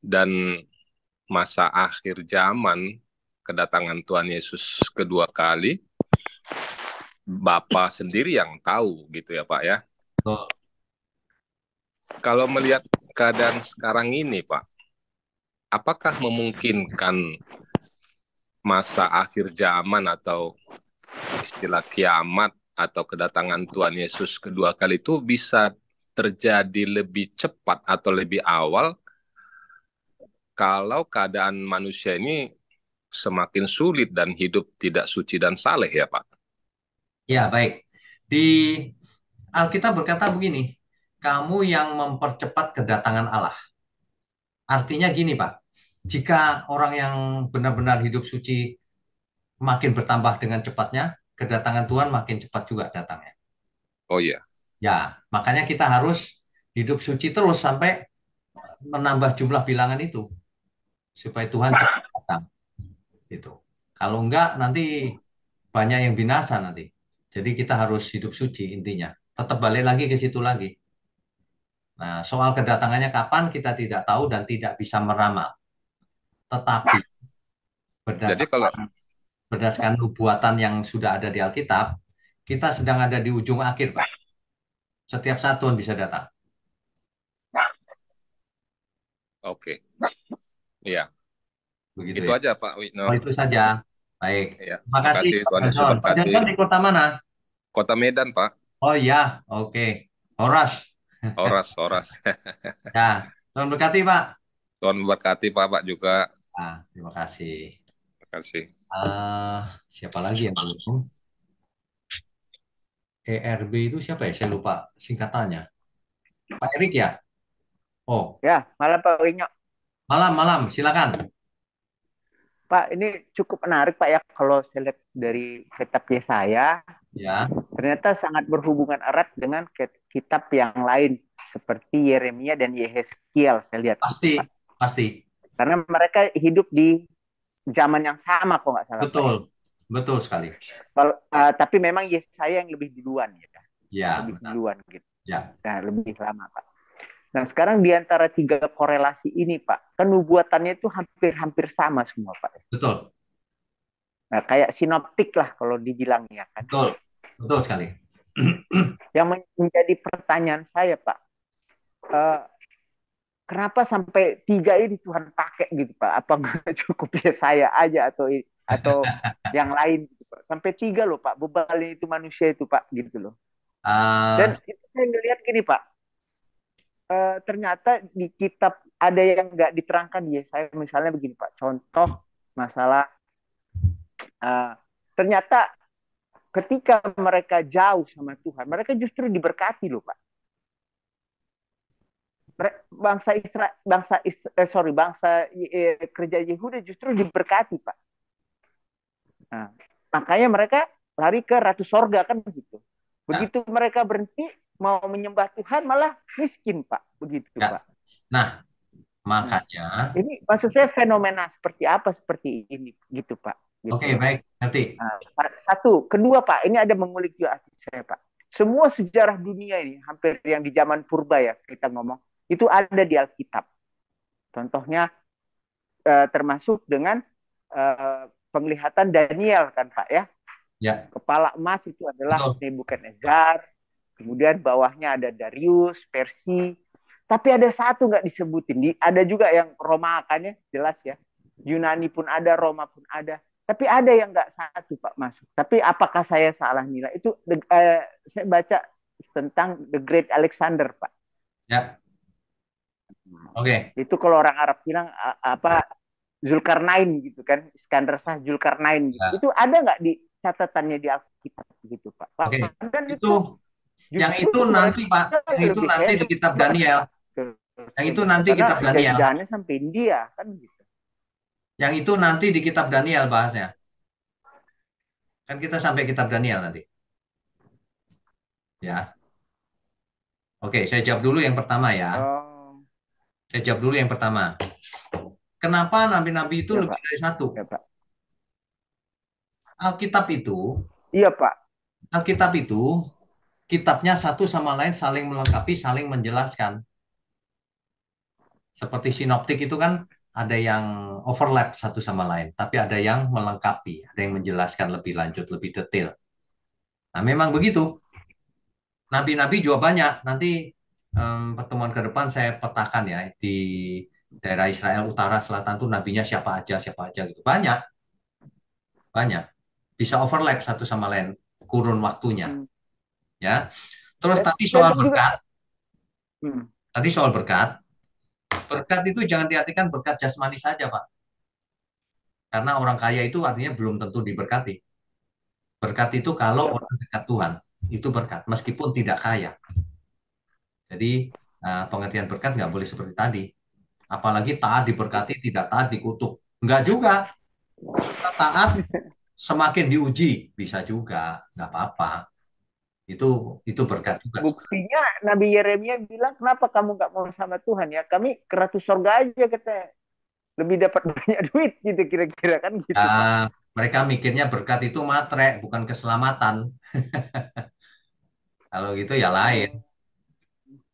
Dan masa akhir zaman kedatangan Tuhan Yesus kedua kali Bapa sendiri yang tahu gitu ya Pak ya. Oh. Kalau melihat keadaan sekarang ini Pak, apakah memungkinkan masa akhir zaman atau istilah kiamat atau kedatangan Tuhan Yesus kedua kali itu bisa terjadi lebih cepat atau lebih awal kalau keadaan manusia ini semakin sulit dan hidup tidak suci dan saleh ya Pak? Ya, baik. Di Alkitab berkata begini, kamu yang mempercepat kedatangan Allah. Artinya gini Pak, jika orang yang benar-benar hidup suci makin bertambah dengan cepatnya, kedatangan Tuhan makin cepat juga datangnya. Oh iya. Ya, makanya kita harus hidup suci terus sampai menambah jumlah bilangan itu. Supaya Tuhan cepat datang. Gitu. Kalau enggak, nanti banyak yang binasa nanti. Jadi kita harus hidup suci intinya. Tetap balik lagi ke situ lagi. Nah, soal kedatangannya kapan kita tidak tahu dan tidak bisa meramal. Tetapi Jadi kalau berdasarkan nubuatan yang sudah ada di Alkitab, kita sedang ada di ujung akhir, Pak. Setiap saat Tuhan bisa datang. oke, iya, Begitu itu ya. aja Pak Wino. Oh, itu saja. Baik. Ya, Terima terima kasih, kasih Pak Tuhan Yesus Johnson. Pak berkati. Johnson di kota mana? Kota Medan Pak, Oh iya, oke. Horas. Oras. Ya, Tuhan berkati, Pak. Tuhan memberkati Pak juga. Terima kasih. Terima kasih. Siapa lagi yang belum? ERB itu siapa ya? Saya lupa singkatannya. Pak Erik ya? Oh, Ya, malam Pak Winyo. malam. Silakan. Pak, ini cukup menarik Pak ya kalau saya lihat dari kitab Yesaya. Ya, Ternyata sangat berhubungan erat dengan kitab yang lain seperti Yeremia dan Yehezkiel saya lihat. pasti, Pak. pasti. Karena mereka hidup di zaman yang sama kok nggak salah. Betul, Pak. betul sekali. Tapi memang Yesaya yang lebih duluan ya. Ya, lebih benar. duluan gitu. Ya, Nah, lebih lama Pak. Nah, sekarang di antara 3 korelasi ini, Pak, kan nubuatannya itu hampir-hampir sama semua, Pak. betul. Nah, kayak sinoptik lah kalau dibilangnya kan. Betul sekali. Yang menjadi pertanyaan saya, Pak, kenapa sampai 3 ini Tuhan pakai gitu, Pak? Apa nggak cukup ya saya aja atau yang lain gitu, Pak? Sampai 3 loh, Pak. Bebalnya itu manusia itu, Pak, gitu loh. Dan itu saya ngelihat gini, Pak. Ternyata di kitab ada yang nggak diterangkan ya. Saya misalnya begini Pak, contoh masalah ternyata ketika mereka jauh sama Tuhan, mereka justru diberkati loh Pak. Bangsa kerja Yehuda justru diberkati Pak. Nah, makanya mereka lari ke Ratu Sorga kan begitu. Begitu mereka berhenti mau menyembah Tuhan malah miskin Pak, begitu Pak. Nah, makanya ini maksud saya fenomena seperti apa seperti ini gitu Pak. Gitu. Oke, baik, nanti. Satu, kedua Pak, ini ada mengulik juga hati saya Pak. Semua sejarah dunia ini hampir yang di zaman purba ya kita ngomong itu ada di Alkitab. Contohnya termasuk dengan penglihatan Daniel kan Pak ya. Ya. Kepala emas itu adalah Nebukadnezar. Kemudian bawahnya ada Darius, Persia. Tapi ada satu nggak disebutin. Ada juga yang Roma kan ya, jelas ya. Yunani pun ada, Roma pun ada. Tapi ada yang nggak satu Pak masuk. Tapi apakah saya salah nilai? Itu saya baca tentang The Great Alexander Pak. Ya. Oke. Itu kalau orang Arab bilang Zulkarnain gitu kan, Iskandar Shah Zulkarnain gitu. Ya. Itu ada nggak di catatannya di Alkitab gitu Pak? Oke. Yang itu nanti Pak, yang itu nanti di kitab Daniel. Yang itu nanti kitab Daniel. Jangan sampai India kan gitu. Yang itu nanti di kitab Daniel bahasnya. Kan kita sampai kitab Daniel nanti. Ya. Oke, saya jawab dulu yang pertama ya. Saya jawab dulu yang pertama. Kenapa nabi-nabi itu lebih dari satu? Ya, Pak. Alkitab itu. Iya Pak. Alkitab itu kitabnya satu sama lain saling melengkapi, saling menjelaskan. Seperti sinoptik itu kan ada yang overlap satu sama lain, tapi ada yang melengkapi, ada yang menjelaskan lebih lanjut, lebih detail. Nah, memang begitu. Nabi-nabi juga banyak. Nanti pertemuan ke depan saya petakan ya di daerah Israel utara selatan tuh nabinya siapa aja gitu. Banyak. Bisa overlap satu sama lain kurun waktunya. Ya. Terus tadi soal berkat. Tadi soal berkat. Berkat itu jangan diartikan berkat jasmani saja, Pak. Karena orang kaya itu artinya belum tentu diberkati. Berkat itu kalau orang dekat Tuhan, itu berkat, meskipun tidak kaya. Jadi pengertian berkat nggak boleh seperti tadi. Apalagi taat diberkati, tidak taat dikutuk. Nggak juga. Taat semakin diuji, bisa juga, nggak apa-apa. Itu berkat juga. Buktinya Nabi Yeremia bilang, kenapa kamu nggak mau sama Tuhan ya? Kami ke Ratu Sorga aja katanya. Lebih dapat banyak duit gitu kira-kira kan gitu. Mereka mikirnya berkat itu matre, bukan keselamatan. Kalau gitu ya lain.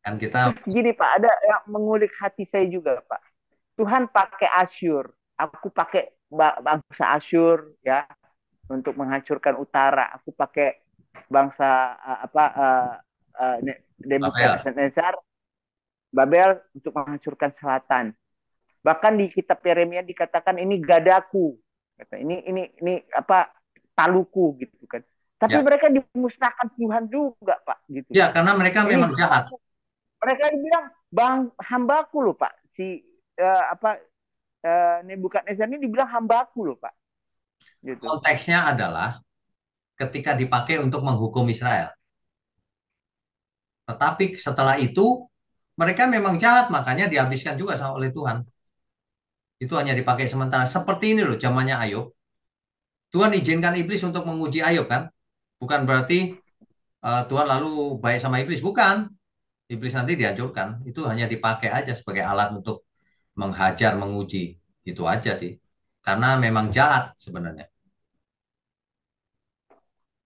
Kan kita gini Pak, ada yang mengulik hati saya juga Pak. Tuhan pakai Asyur, aku pakai bangsa Asyur ya untuk menghancurkan utara. Aku pakai bangsa Babel. Nebukadnezar Babel untuk menghancurkan selatan. Bahkan di kitab Yeremia dikatakan ini gadaku. Ini apa taluku gitu kan. Tapi Ya, mereka dimusnahkan Tuhan juga, Pak, gitu. ya karena mereka Ini memang jahat. mereka dibilang hambaku loh, Pak. Si Nebukadnezar ini dibilang hambaku loh, Pak. Gitu. Konteksnya adalah ketika dipakai untuk menghukum Israel. Tetapi setelah itu mereka memang jahat, makanya dihabiskan juga oleh Tuhan. Itu hanya dipakai sementara. Seperti ini loh zamannya Ayub. Tuhan izinkan iblis untuk menguji Ayub kan? Bukan berarti Tuhan lalu baik sama iblis. Bukan. Iblis nanti dihancurkan. Itu hanya dipakai aja sebagai alat untuk menghajar, menguji. Itu aja sih. Karena memang jahat sebenarnya.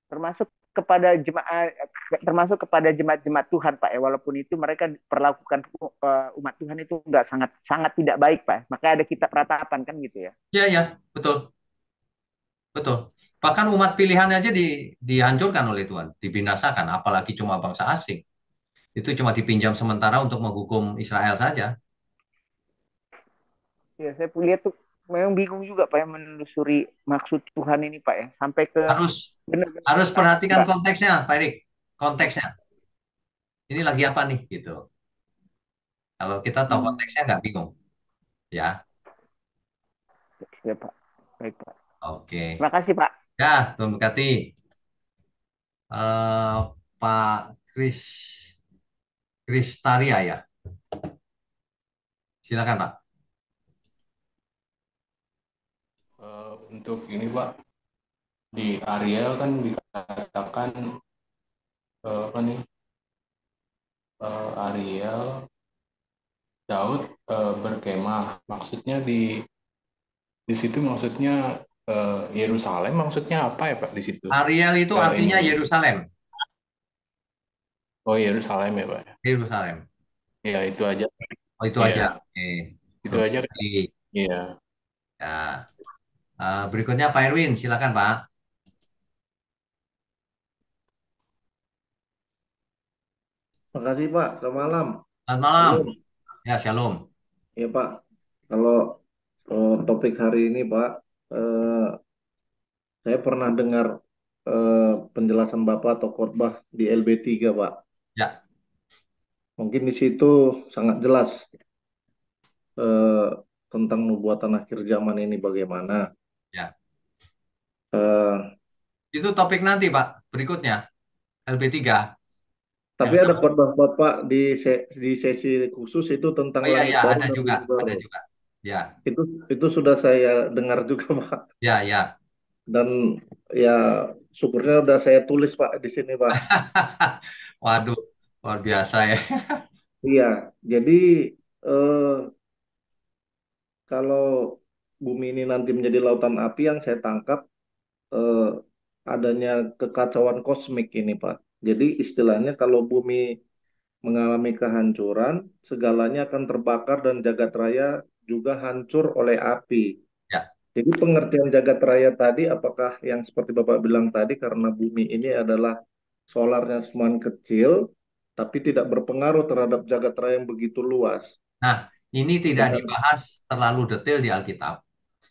termasuk kepada jemaat-jemaat Tuhan, Pak, ya, walaupun itu mereka perlakukan umat Tuhan itu enggak sangat tidak baik, Pak. Maka ada kitab ratapan kan gitu ya. Iya, ya, betul. Betul. Bahkan umat pilihan aja dihancurkan oleh Tuhan, dibinasakan, apalagi cuma bangsa asing. Itu cuma dipinjam sementara untuk menghukum Israel saja. Ya, saya lihat tuh memang bingung juga, Pak, yang menelusuri maksud Tuhan ini, Pak, ya. Sampai ke benar-benar Harus perhatikan Mbak. konteksnya, Pak Erik. Konteksnya. Ini lagi apa nih gitu. Kalau kita tahu konteksnya nggak bingung. Ya. Ya, Pak. Baik, Pak. Oke. Terima kasih, Pak. Ya, Tuhan berkati. Pak Kristaria ya. Silakan, Pak. Untuk ini, Pak, di Ariel kan dikatakan apa nih? Ariel Daud berkemah. Maksudnya di situ maksudnya Yerusalem, maksudnya apa ya, Pak, di situ? Ariel itu artinya ini. Yerusalem. Oh, Yerusalem ya, Pak. Yerusalem. Ya, itu aja. Oh, itu Iya. aja. Oke. Itu aja. Iya. Ya. Berikutnya Pak Erwin, silakan Pak. Makasih Pak, selamat malam. Selamat malam. Shalom. Ya, shalom. Ya Pak, kalau topik hari ini Pak, saya pernah dengar penjelasan Bapak atau khotbah di LB3 Pak. Ya. Mungkin di situ sangat jelas tentang nubuatan akhir zaman ini bagaimana. Ya. Eh, Itu topik nanti Pak, berikutnya. LB3. Tapi ada khotbah Bapak di sesi khusus itu tentang Oh iya, langit iya, baru ada dan juga, bumi baru. ada juga. Ya. Itu sudah saya dengar juga Pak. Ya, ya. Dan ya syukurnya udah saya tulis Pak di sini Pak. Waduh, luar biasa ya. Iya, jadi kalau bumi ini nanti menjadi lautan api yang saya tangkap eh, adanya kekacauan kosmik ini Pak. Jadi istilahnya kalau bumi mengalami kehancuran, segalanya akan terbakar dan jagat raya juga hancur oleh api. Ya. Jadi pengertian jagat raya tadi apakah yang seperti Bapak bilang tadi karena bumi ini adalah solarnya semakin kecil tapi tidak berpengaruh terhadap jagat raya yang begitu luas. Nah, ini tidak Benar. dibahas terlalu detail di Alkitab.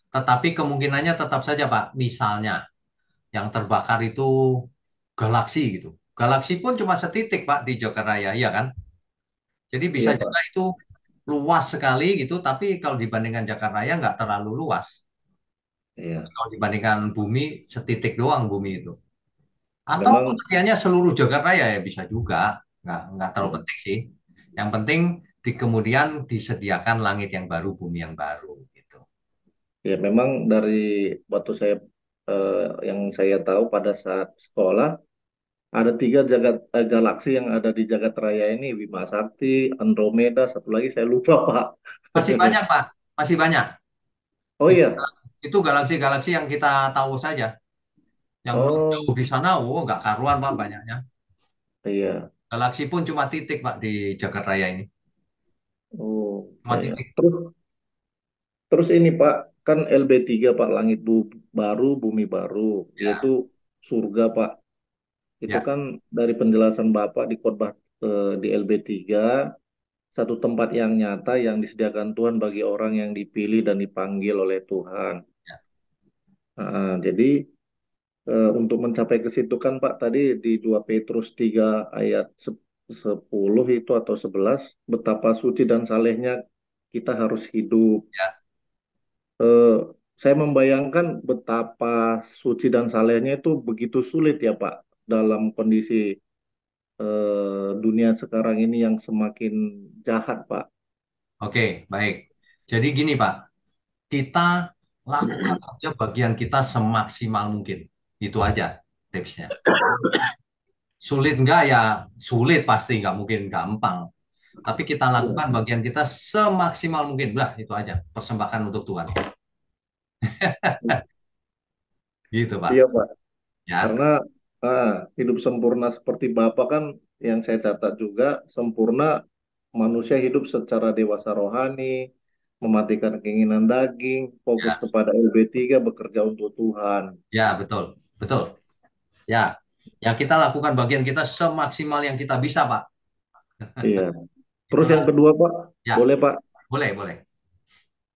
Tetapi kemungkinannya tetap saja Pak, misalnya yang terbakar itu galaksi gitu. Galaksi pun cuma setitik Pak di jagat raya, iya kan? Jadi bisa Iya, Pak. juga itu luas sekali gitu, tapi kalau dibandingkan Jakarta Raya nggak terlalu luas. Iya. Kalau dibandingkan bumi, setitik doang bumi itu. Atau Memang pengertiannya seluruh Jakarta Raya ya bisa juga, nggak terlalu ya, penting sih. Yang penting di kemudian disediakan langit yang baru, bumi yang baru gitu. ya memang dari waktu saya yang saya tahu pada saat sekolah ada tiga galaksi yang ada di jagat raya ini, Bima Sakti, Andromeda, satu lagi saya lupa Pak. Masih banyak Pak, masih banyak. Oh Itu, iya, itu galaksi-galaksi yang kita tahu saja. Yang jauh oh di sana, oh nggak karuan Pak banyaknya. iya, Galaksi pun cuma titik Pak di Jakarta Raya ini. oh Cuma iya. titik. Terus ini Pak, kan LB3 Pak, langit baru, bumi baru, Ya, yaitu surga Pak. Itu ya, kan dari penjelasan Bapak di khotbah di LB3, satu tempat yang nyata yang disediakan Tuhan bagi orang yang dipilih dan dipanggil oleh Tuhan. ya. Jadi untuk mencapai ke situ kan Pak, tadi di 2 Petrus 3 ayat 10 itu atau 11, betapa suci dan salehnya kita harus hidup. Ya. Eh, saya membayangkan betapa suci dan salehnya itu begitu sulit ya Pak, dalam kondisi dunia sekarang ini yang semakin jahat Pak. Oke, baik. Jadi gini Pak, kita lakukan saja bagian kita semaksimal mungkin. Itu aja tipsnya. Sulit enggak ya, sulit pasti, nggak mungkin gampang. Tapi kita lakukan bagian kita semaksimal mungkin. Udah, itu aja. Persembahkan untuk Tuhan. Gitu, Pak. Iya Pak, Ya, karena hidup sempurna seperti Bapak kan yang saya catat juga sempurna, manusia hidup secara dewasa rohani, mematikan keinginan daging, fokus ya, kepada LB3, bekerja untuk Tuhan. ya, betul. Betul. Ya, ya kita lakukan bagian kita semaksimal yang kita bisa, Pak. Iya. Terus Itulah. yang kedua Pak, Ya, boleh Pak? boleh, boleh.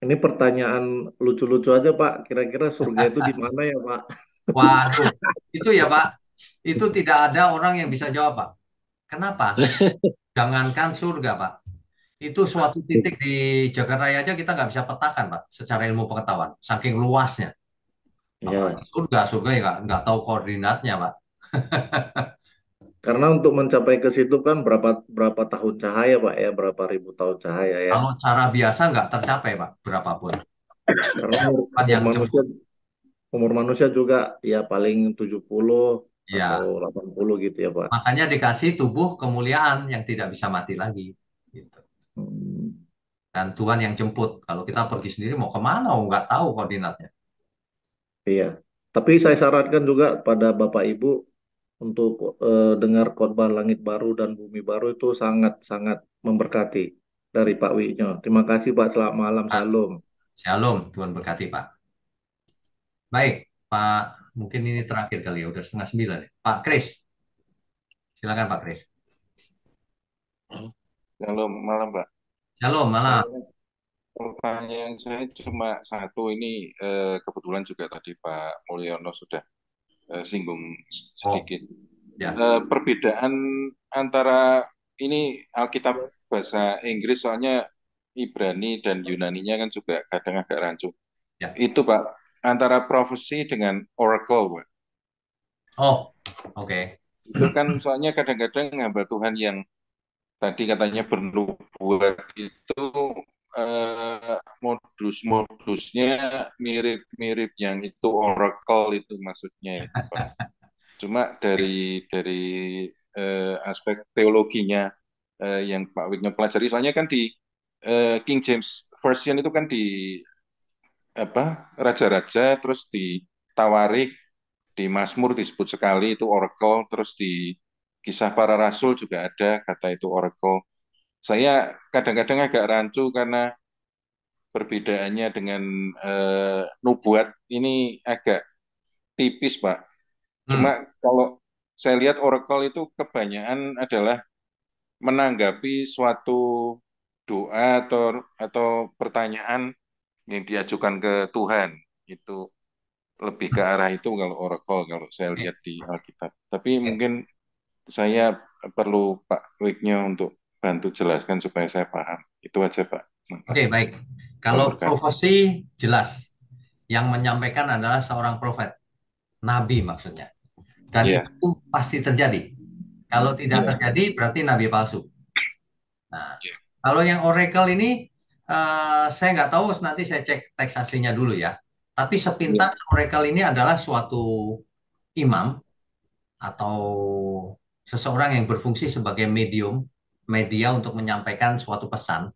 Ini pertanyaan lucu-lucu aja Pak. Kira-kira surga itu di mana ya Pak? Waduh, itu ya, Pak. Itu tidak ada orang yang bisa jawab, Pak. Kenapa? Jangankan surga, Pak. Itu suatu titik di Jagat Raya aja kita nggak bisa petakan, Pak, secara ilmu pengetahuan. Saking luasnya. Ya, Apalagi surga ya nggak tahu koordinatnya, Pak. karena untuk mencapai ke situ kan berapa berapa tahun cahaya Pak ya, berapa ribu tahun cahaya ya. Kalau cara biasa nggak tercapai, Pak, berapapun. Karena umur, Kan umur yang manusia jemput. umur manusia juga ya paling 70 atau Ya, 80 gitu ya Pak. makanya dikasih tubuh kemuliaan yang tidak bisa mati lagi. Gitu. Hmm, Dan Tuhan yang jemput. Kalau kita pergi sendiri mau kemana? Oh, nggak tahu koordinatnya. iya. Tapi saya sarankan juga pada Bapak Ibu untuk dengar khotbah Langit Baru dan Bumi Baru itu sangat-sangat memberkati dari Pak Winyo. Terima kasih Pak. Selamat malam. Nah, Salam. Shalom, Tuhan berkati, Pak. Baik, Pak. Mungkin ini terakhir kali ya, udah 8:30 nih. Pak Kris, silakan Pak Kris. Halo, malam, Pak. Shalom, Saya malam. pertanyaan saya cuma satu ini kebetulan juga tadi Pak Mulyono sudah singgung Oh, sedikit. ya. Perbedaan antara ini Alkitab bahasa Inggris soalnya Ibrani dan Yunaninya kan juga kadang agak rancu. Ya. Itu Pak antara prophecy dengan oracle, Pak. Oh, oke. Itu kan soalnya kadang-kadang hamba Tuhan yang tadi katanya bernubuat itu modus-modusnya mirip-mirip yang itu oracle itu maksudnya itu Pak. Cuma dari aspek teologinya yang Pak Wigno pelajari, soalnya kan di King James Version itu kan di apa raja-raja, terus di Tawarikh, di Mazmur disebut sekali itu oracle, terus di Kisah Para Rasul juga ada kata itu oracle. Saya kadang-kadang agak rancu karena perbedaannya dengan nubuat ini agak tipis, Pak. Cuma kalau saya lihat oracle itu kebanyakan adalah menanggapi suatu doa atau pertanyaan yang diajukan ke Tuhan. Itu lebih ke arah itu kalau oracle kalau saya lihat di Alkitab. Tapi mungkin saya perlu Pak Wignya untuk bantu jelaskan supaya saya paham. Itu aja Pak. Oke, Makasih. baik. Kalau profesi jelas, yang menyampaikan adalah seorang profet, nabi maksudnya. Dan itu pasti terjadi. Kalau tidak terjadi, berarti nabi palsu. Nah, kalau yang oracle ini, saya nggak tahu, nanti saya cek teks aslinya dulu ya. Tapi sepintas oracle ini adalah suatu imam atau seseorang yang berfungsi sebagai media untuk menyampaikan suatu pesan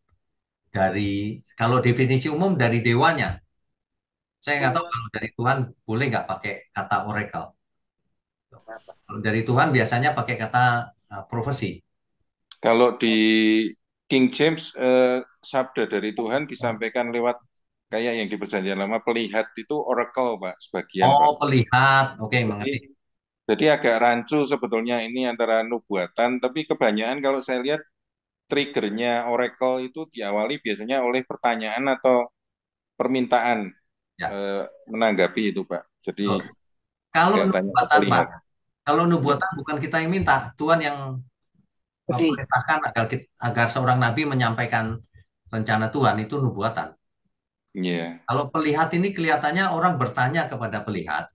dari, kalau definisi umum dari dewanya. Saya nggak tahu kalau dari Tuhan boleh nggak pakai kata oracle. Kalau dari Tuhan biasanya pakai kata profesi. Kalau di King James sabda dari Tuhan disampaikan lewat kayak yang di Perjanjian Lama pelihat itu oracle Pak sebagian Pak. Oh, pelihat. Oke, mengerti. Jadi agak rancu sebetulnya ini antara nubuatan, tapi kebanyakan kalau saya lihat triggernya oracle itu diawali biasanya oleh pertanyaan atau permintaan menanggapi itu Pak. Jadi Kalau agak tanya ke nubuatan pelihat. Pak, kalau nubuatan bukan kita yang minta, Tuhan yang memerintahkan agar seorang nabi menyampaikan rencana Tuhan, itu nubuatan. Iya. Kalau pelihat ini kelihatannya orang bertanya kepada pelihat,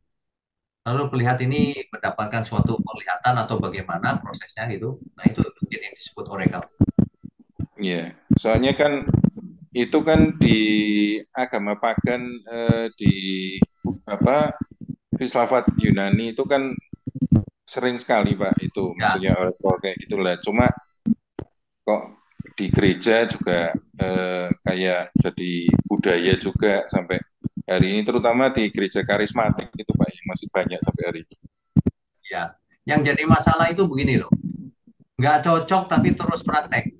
lalu pelihat ini mendapatkan suatu penglihatan atau bagaimana prosesnya gitu. Nah itu mungkin yang disebut oracle. Iya, soalnya kan itu kan di agama pagan di filsafat Yunani itu kan sering sekali Pak itu maksudnya oracle kayak gitulah. Cuma kok di gereja juga kayak jadi budaya juga sampai hari ini, terutama di gereja karismatik itu Pak yang masih banyak sampai hari ini. Ya, yang jadi masalah itu begini loh, nggak cocok tapi terus praktek.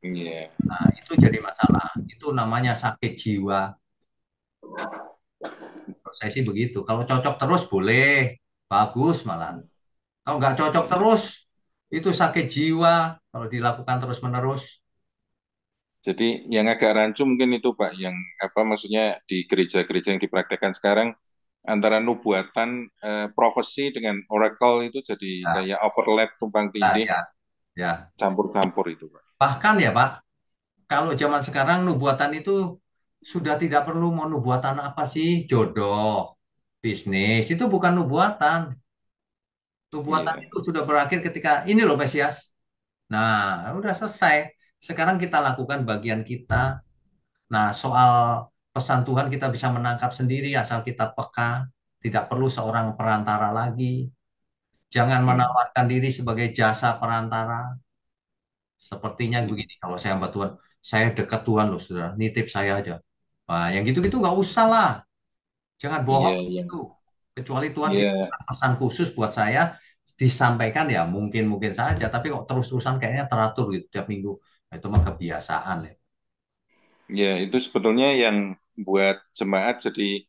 Iya. Nah itu jadi masalah. Itu namanya sakit jiwa. Saya sih begitu. Kalau cocok terus boleh, bagus malah. Kalau nggak cocok terus, itu sakit jiwa kalau dilakukan terus-menerus. Jadi yang agak rancu mungkin itu Pak, yang maksudnya di gereja-gereja yang dipraktekkan sekarang antara nubuatan, profesi dengan oracle itu jadi kayak overlap, tumpang tindih, campur-campur itu Pak. Bahkan ya Pak, kalau zaman sekarang nubuatan itu sudah tidak perlu mau nubuatan apa sih, jodoh, bisnis, itu bukan nubuatan. Nubuatan itu sudah berakhir ketika ini loh Mesias. Nah, udah selesai. Sekarang kita lakukan bagian kita. Nah, soal pesan Tuhan kita bisa menangkap sendiri asal kita peka. Tidak perlu seorang perantara lagi. Jangan menawarkan diri sebagai jasa perantara. Sepertinya begini, kalau saya hamba Tuhan, saya dekat Tuhan loh, saudara. Nitip saya aja. Nah, yang gitu-gitu nggak usah lah. Jangan bohong gitu. Kecuali Tuhan titipkan pesan khusus buat saya, disampaikan ya mungkin saja. Tapi kok terus-terusan kayaknya teratur gitu tiap minggu. Nah, itu mah kebiasaan ya. Ya, itu sebetulnya yang buat jemaat jadi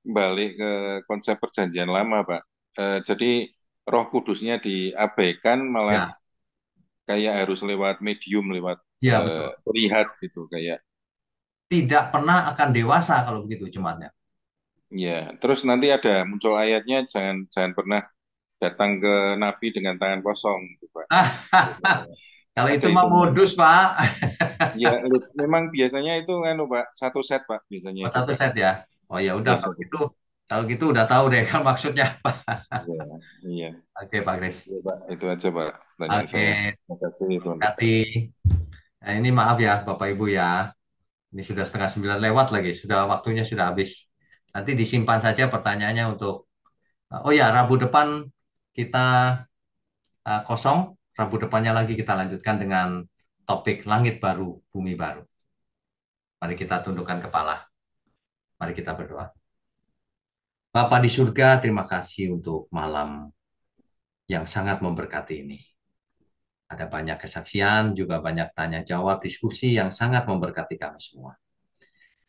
balik ke konsep Perjanjian Lama, Pak. Jadi Roh Kudusnya diabaikan, malah kayak harus lewat medium, lewat lihat gitu kayak. Tidak pernah akan dewasa kalau begitu jemaatnya. Ya, terus nanti ada muncul ayatnya, jangan pernah datang ke Nabi dengan tangan kosong, gitu, Pak. Kalau itu mah modus, Pak. Ya, memang biasanya itu kan, Pak, satu set, Pak, biasanya. Satu set ya. Oh ya udah, kalau gitu udah tahu deh kan maksudnya apa. Iya. Oke, Pak Kris. Ya, Pak, itu aja, Pak. Tanya saya. Terima kasih, Tuhan. Nah, ini maaf ya, Bapak Ibu ya. Ini sudah 8:30 lewat lagi. Waktunya sudah habis. Nanti disimpan saja pertanyaannya untuk. Oh ya, Rabu depan kita kosong. Rabu depannya lagi kita lanjutkan dengan topik langit baru, bumi baru. Mari kita tundukkan kepala. Mari kita berdoa. Bapa di surga, terima kasih untuk malam yang sangat memberkati ini. Ada banyak kesaksian, juga banyak tanya jawab, diskusi yang sangat memberkati kami semua.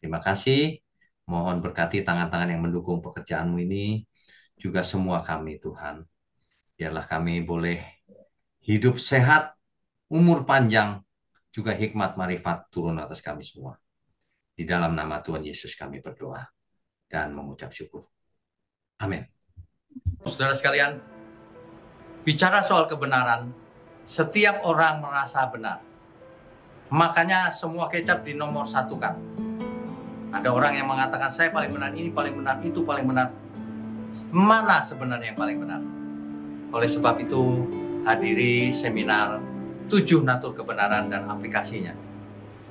Terima kasih. Mohon berkati tangan-tangan yang mendukung pekerjaanmu ini, juga semua kami Tuhan. Biarlah kami boleh hidup sehat, umur panjang, juga hikmat marifat turun atas kami semua. Di dalam nama Tuhan Yesus kami berdoa dan mengucap syukur. Amin. Saudara sekalian, bicara soal kebenaran, setiap orang merasa benar. Makanya semua kecap dinomor satukan. Ada orang yang mengatakan saya paling benar, ini paling benar, itu paling benar. Mana sebenarnya yang paling benar? Oleh sebab itu, hadiri seminar 7 natur kebenaran dan aplikasinya.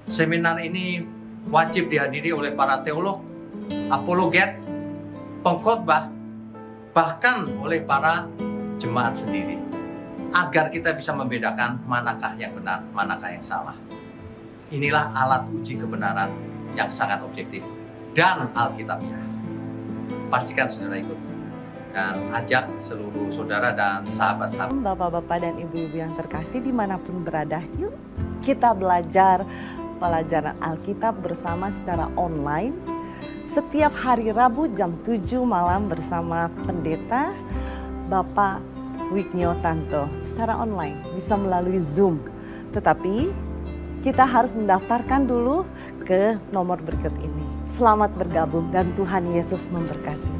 Seminar ini wajib dihadiri oleh para teolog, apologet, pengkhotbah, bahkan oleh para jemaat sendiri. Agar kita bisa membedakan manakah yang benar, manakah yang salah. Inilah alat uji kebenaran yang sangat objektif dan alkitabiah. Pastikan saudara ikut dan ajak seluruh saudara dan sahabat-sahabat. Bapak-bapak dan ibu-ibu yang terkasih dimanapun berada, yuk kita belajar pelajaran Alkitab bersama secara online setiap hari Rabu jam 7 malam bersama pendeta Bapak Wignio Tanto secara online, bisa melalui Zoom. Tetapi kita harus mendaftarkan dulu ke nomor berikut ini. Selamat bergabung dan Tuhan Yesus memberkati.